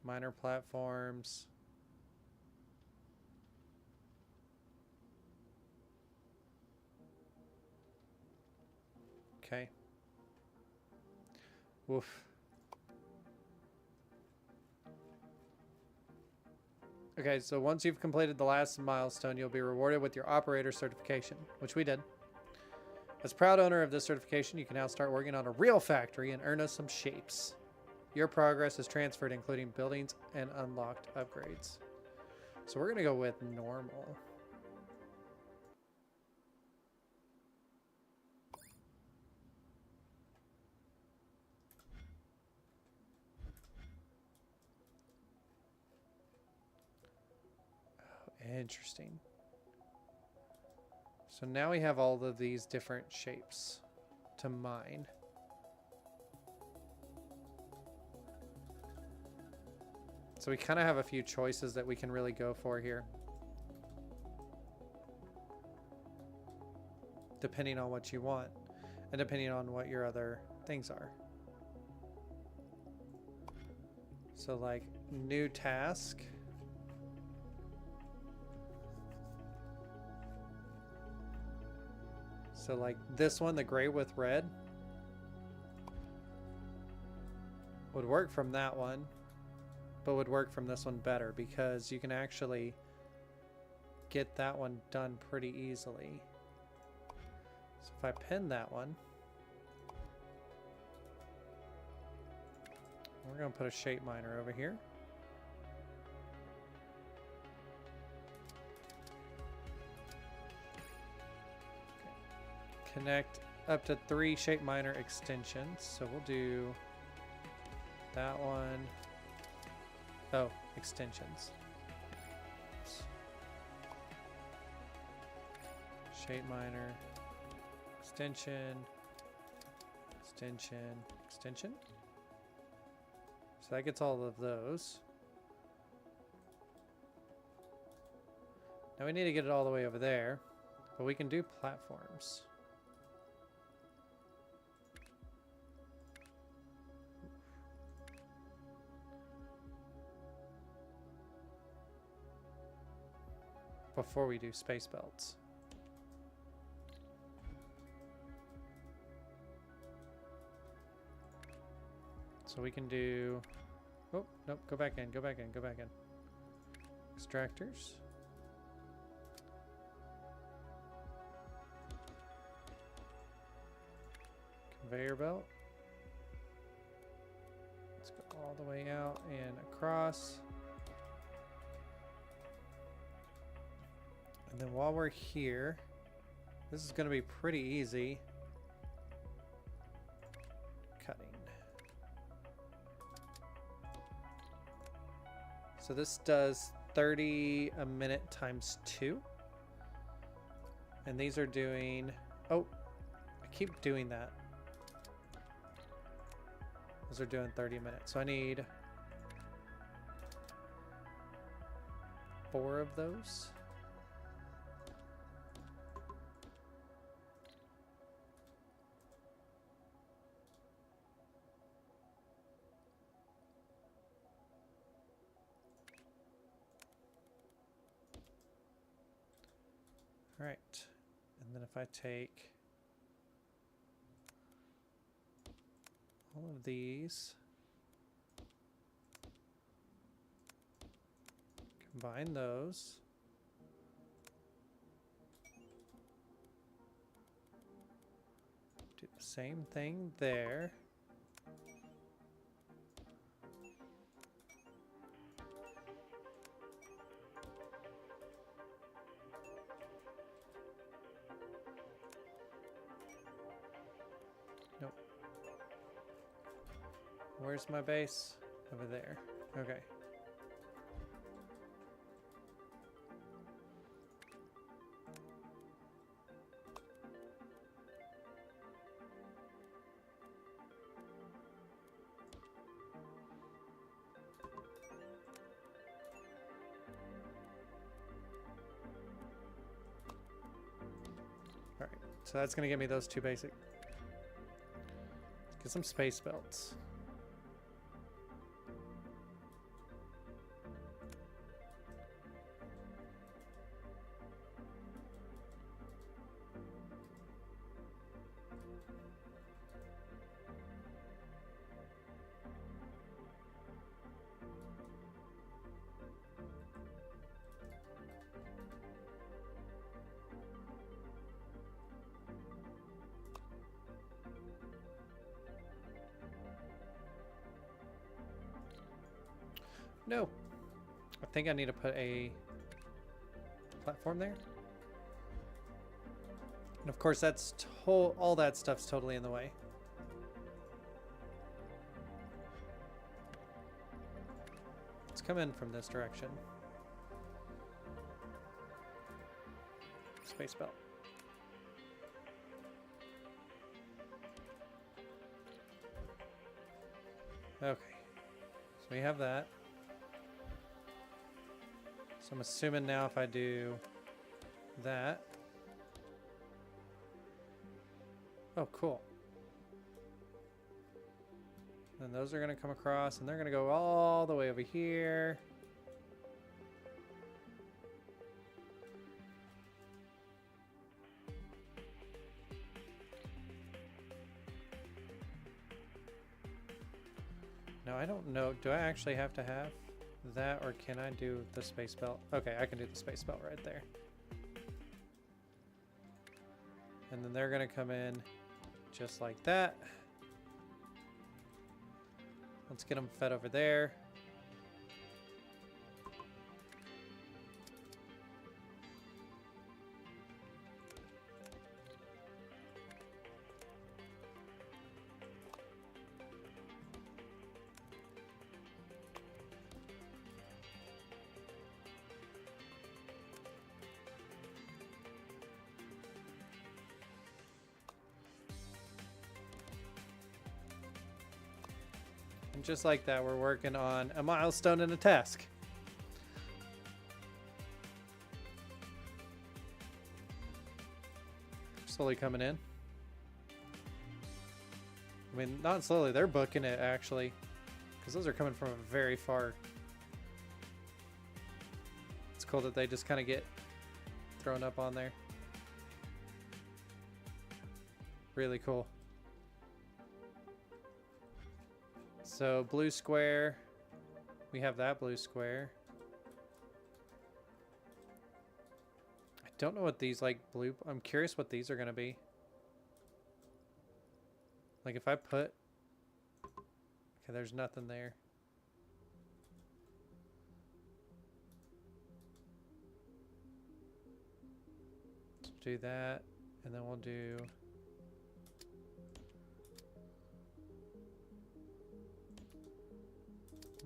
Minor platforms. Okay. Woof. Okay, so once you've completed the last milestone, you'll be rewarded with your operator certification, which we did. As proud owner of this certification, you can now start working on a real factory and earn us some shapes. Your progress is transferred, including buildings and unlocked upgrades. So we're going to go with normal. Oh, interesting. So now we have all of these different shapes to mine. So we kind of have a few choices that we can really go for here, depending on what you want and depending on what your other things are. So like new task. So like this one, the gray with red, would work from that one, but would work from this one better because you can actually get that one done pretty easily. So if I pin that one, we're going to put a shape miner over here. Connect up to 3 shape miner extensions. So we'll do that one. Oh, extensions. Oops. Shape miner, extension, extension, extension. So that gets all of those. Now we need to get it all the way over there, but we can do platforms. Before we do space belts. So we can do... Oh, nope, go back in, go back in, go back in. Extractors. Conveyor belt. Let's go all the way out and across. And then while we're here, this is going to be pretty easy. Cutting. So this does 30 a minute times 2. And these are doing... Oh, I keep doing that. Those are doing 30 minutes. So I need 4 of those. All right, and then if I take all of these, combine those, do the same thing there. Nope. Where's my base? Over there. Okay. So that's going to give me those 2 basic. Get some space belts. No. I think I need to put a platform there. And of course that's all that stuff's totally in the way. Let's come in from this direction. Space belt. Okay. So we have that. So I'm assuming now if I do that. Oh, cool. Then those are going to come across and they're going to go all the way over here. No, I don't know. Do I actually have to have that, or can I do the space belt? Okay, I can do the space belt right there. And then they're going to come in just like that. Let's get them fed over there. And just like that, we're working on a milestone and a task. Slowly coming in. I mean, not slowly, they're booking it actually. Because those are coming from a very far. It's cool that they just kind of get thrown up on there. Really cool. So blue square, we have that blue square. I don't know what these like blue, I'm curious what these are going to be. Like if I put, okay, there's nothing there. Let's do that, and then we'll do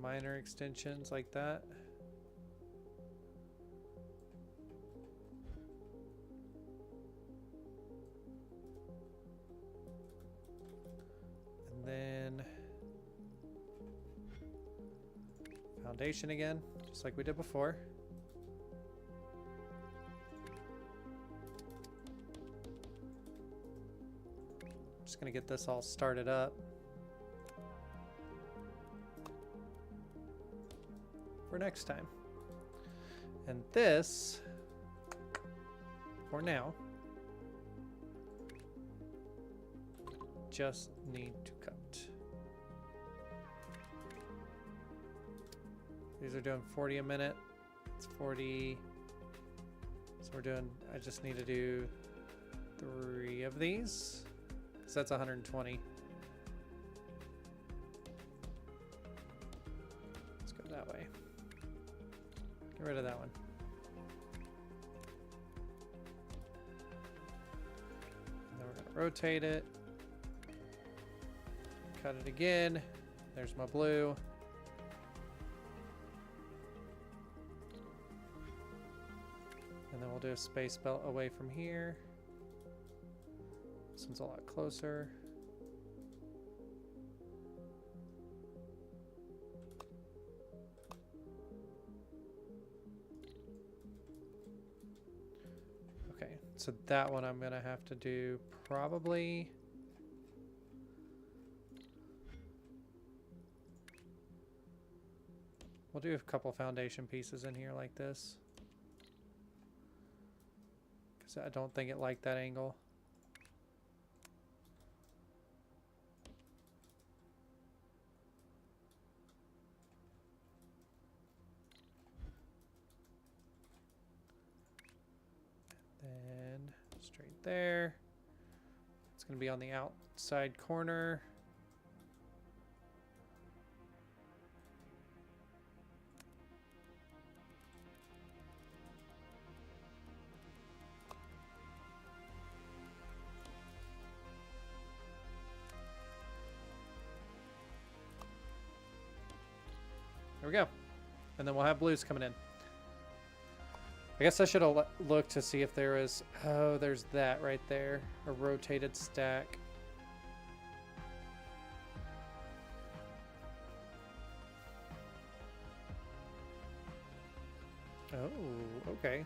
minor extensions like that. And then foundation again, just like we did before. Just gonna get this all started up. For next time. And this, for now, just need to cut. These are doing 40 a minute. It's 40. So we're doing, I just need to do 3 of these. So that's 120. Let's go that way. Get rid of that one. And then we're going to rotate it. Cut it again. There's my blue. And then we'll do a space belt away from here. This one's a lot closer. So that one I'm gonna have to do probably. We'll do a couple foundation pieces in here like this. Because I don't think it liked that angle. And straight there. It's going to be on the outside corner. There we go. And then we'll have blues coming in. I guess I should have looked to see if there is... Oh, there's that right there. A rotated stack. Oh, okay.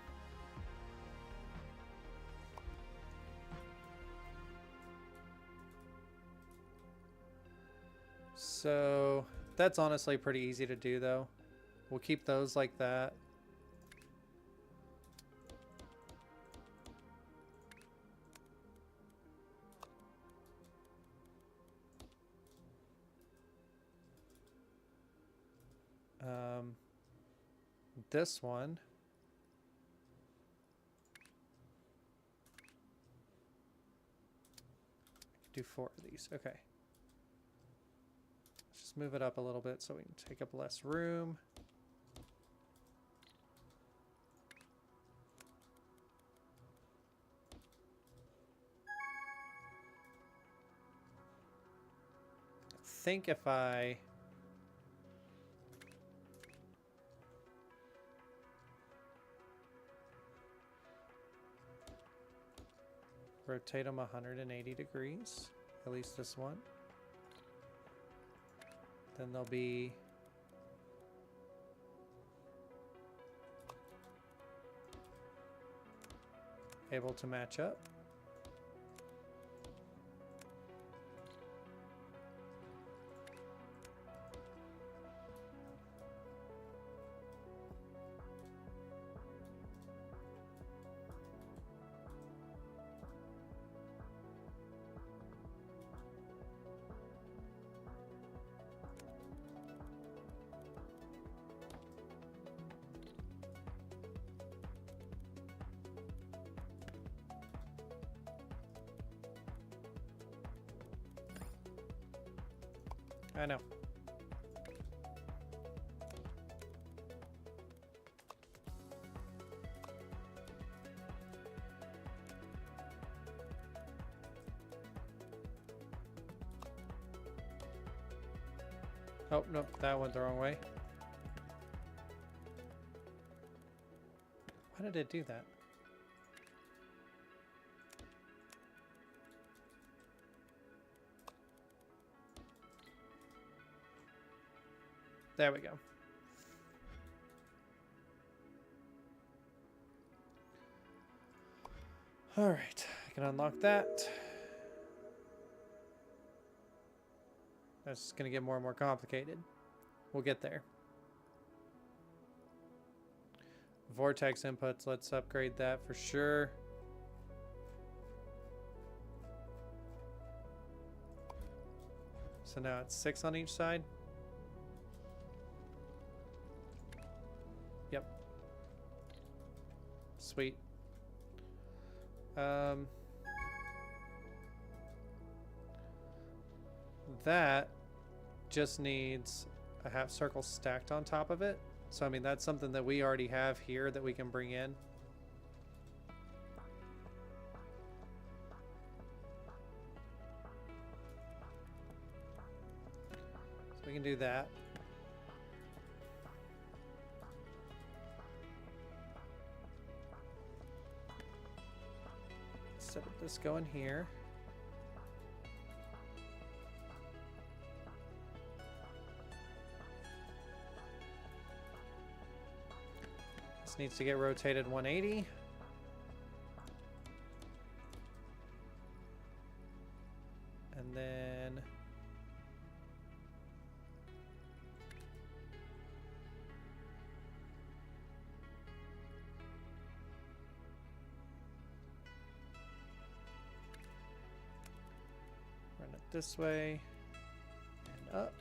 So... That's honestly pretty easy to do, though. We'll keep those like that. This one. Do 4 of these. Okay. Just move it up a little bit so we can take up less room. I think if I... rotate them 180 degrees, at least this one. Then they'll be able to match up. I know. Oh, nope, that went the wrong way. Why did it do that? There we go. All right, I can unlock that. That's going to get more and more complicated. We'll get there. Vortex inputs, let's upgrade that for sure. So now it's 6 on each side. Yep. Sweet. That just needs a half circle stacked on top of it. So, I mean, that's something that we already have here that we can bring in. So we can do that. Set up this going here. This needs to get rotated 180. this way and up.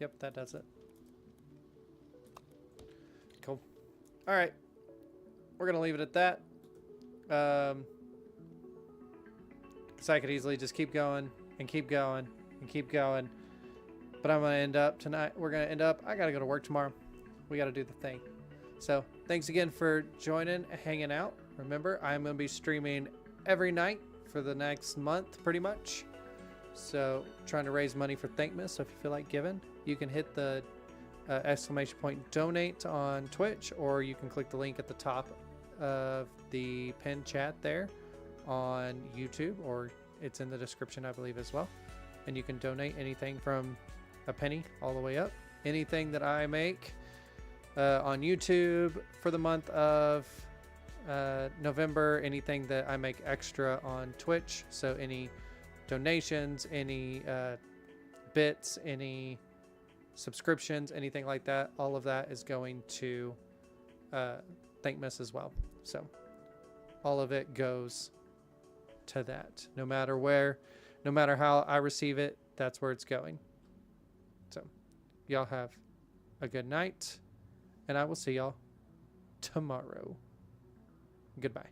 Yep, that does it. Cool. All right. We're going to leave it at that. Because I could easily just keep going and keep going and keep going. But I'm going to end up tonight. We're going to end up, I got to go to work tomorrow. We got to do the thing. So thanks again for joining, hanging out. Remember, I'm going to be streaming every night for the next month, pretty much. So trying to raise money for Thankmas. So if you feel like giving, you can hit the exclamation point donate on Twitch, or you can click the link at the top of the pinned chat there on YouTube, or it's in the description, I believe, as well. And you can donate anything from a penny all the way up. Anything that I make on YouTube for the month of November, anything that I make extra on Twitch. So any donations, any bits, any subscriptions, anything like that, all of that is going to Thankmas as well. So all of it goes to that. No matter where, no matter how I receive it, that's where it's going. So y'all have a good night, and I will see y'all tomorrow. Goodbye.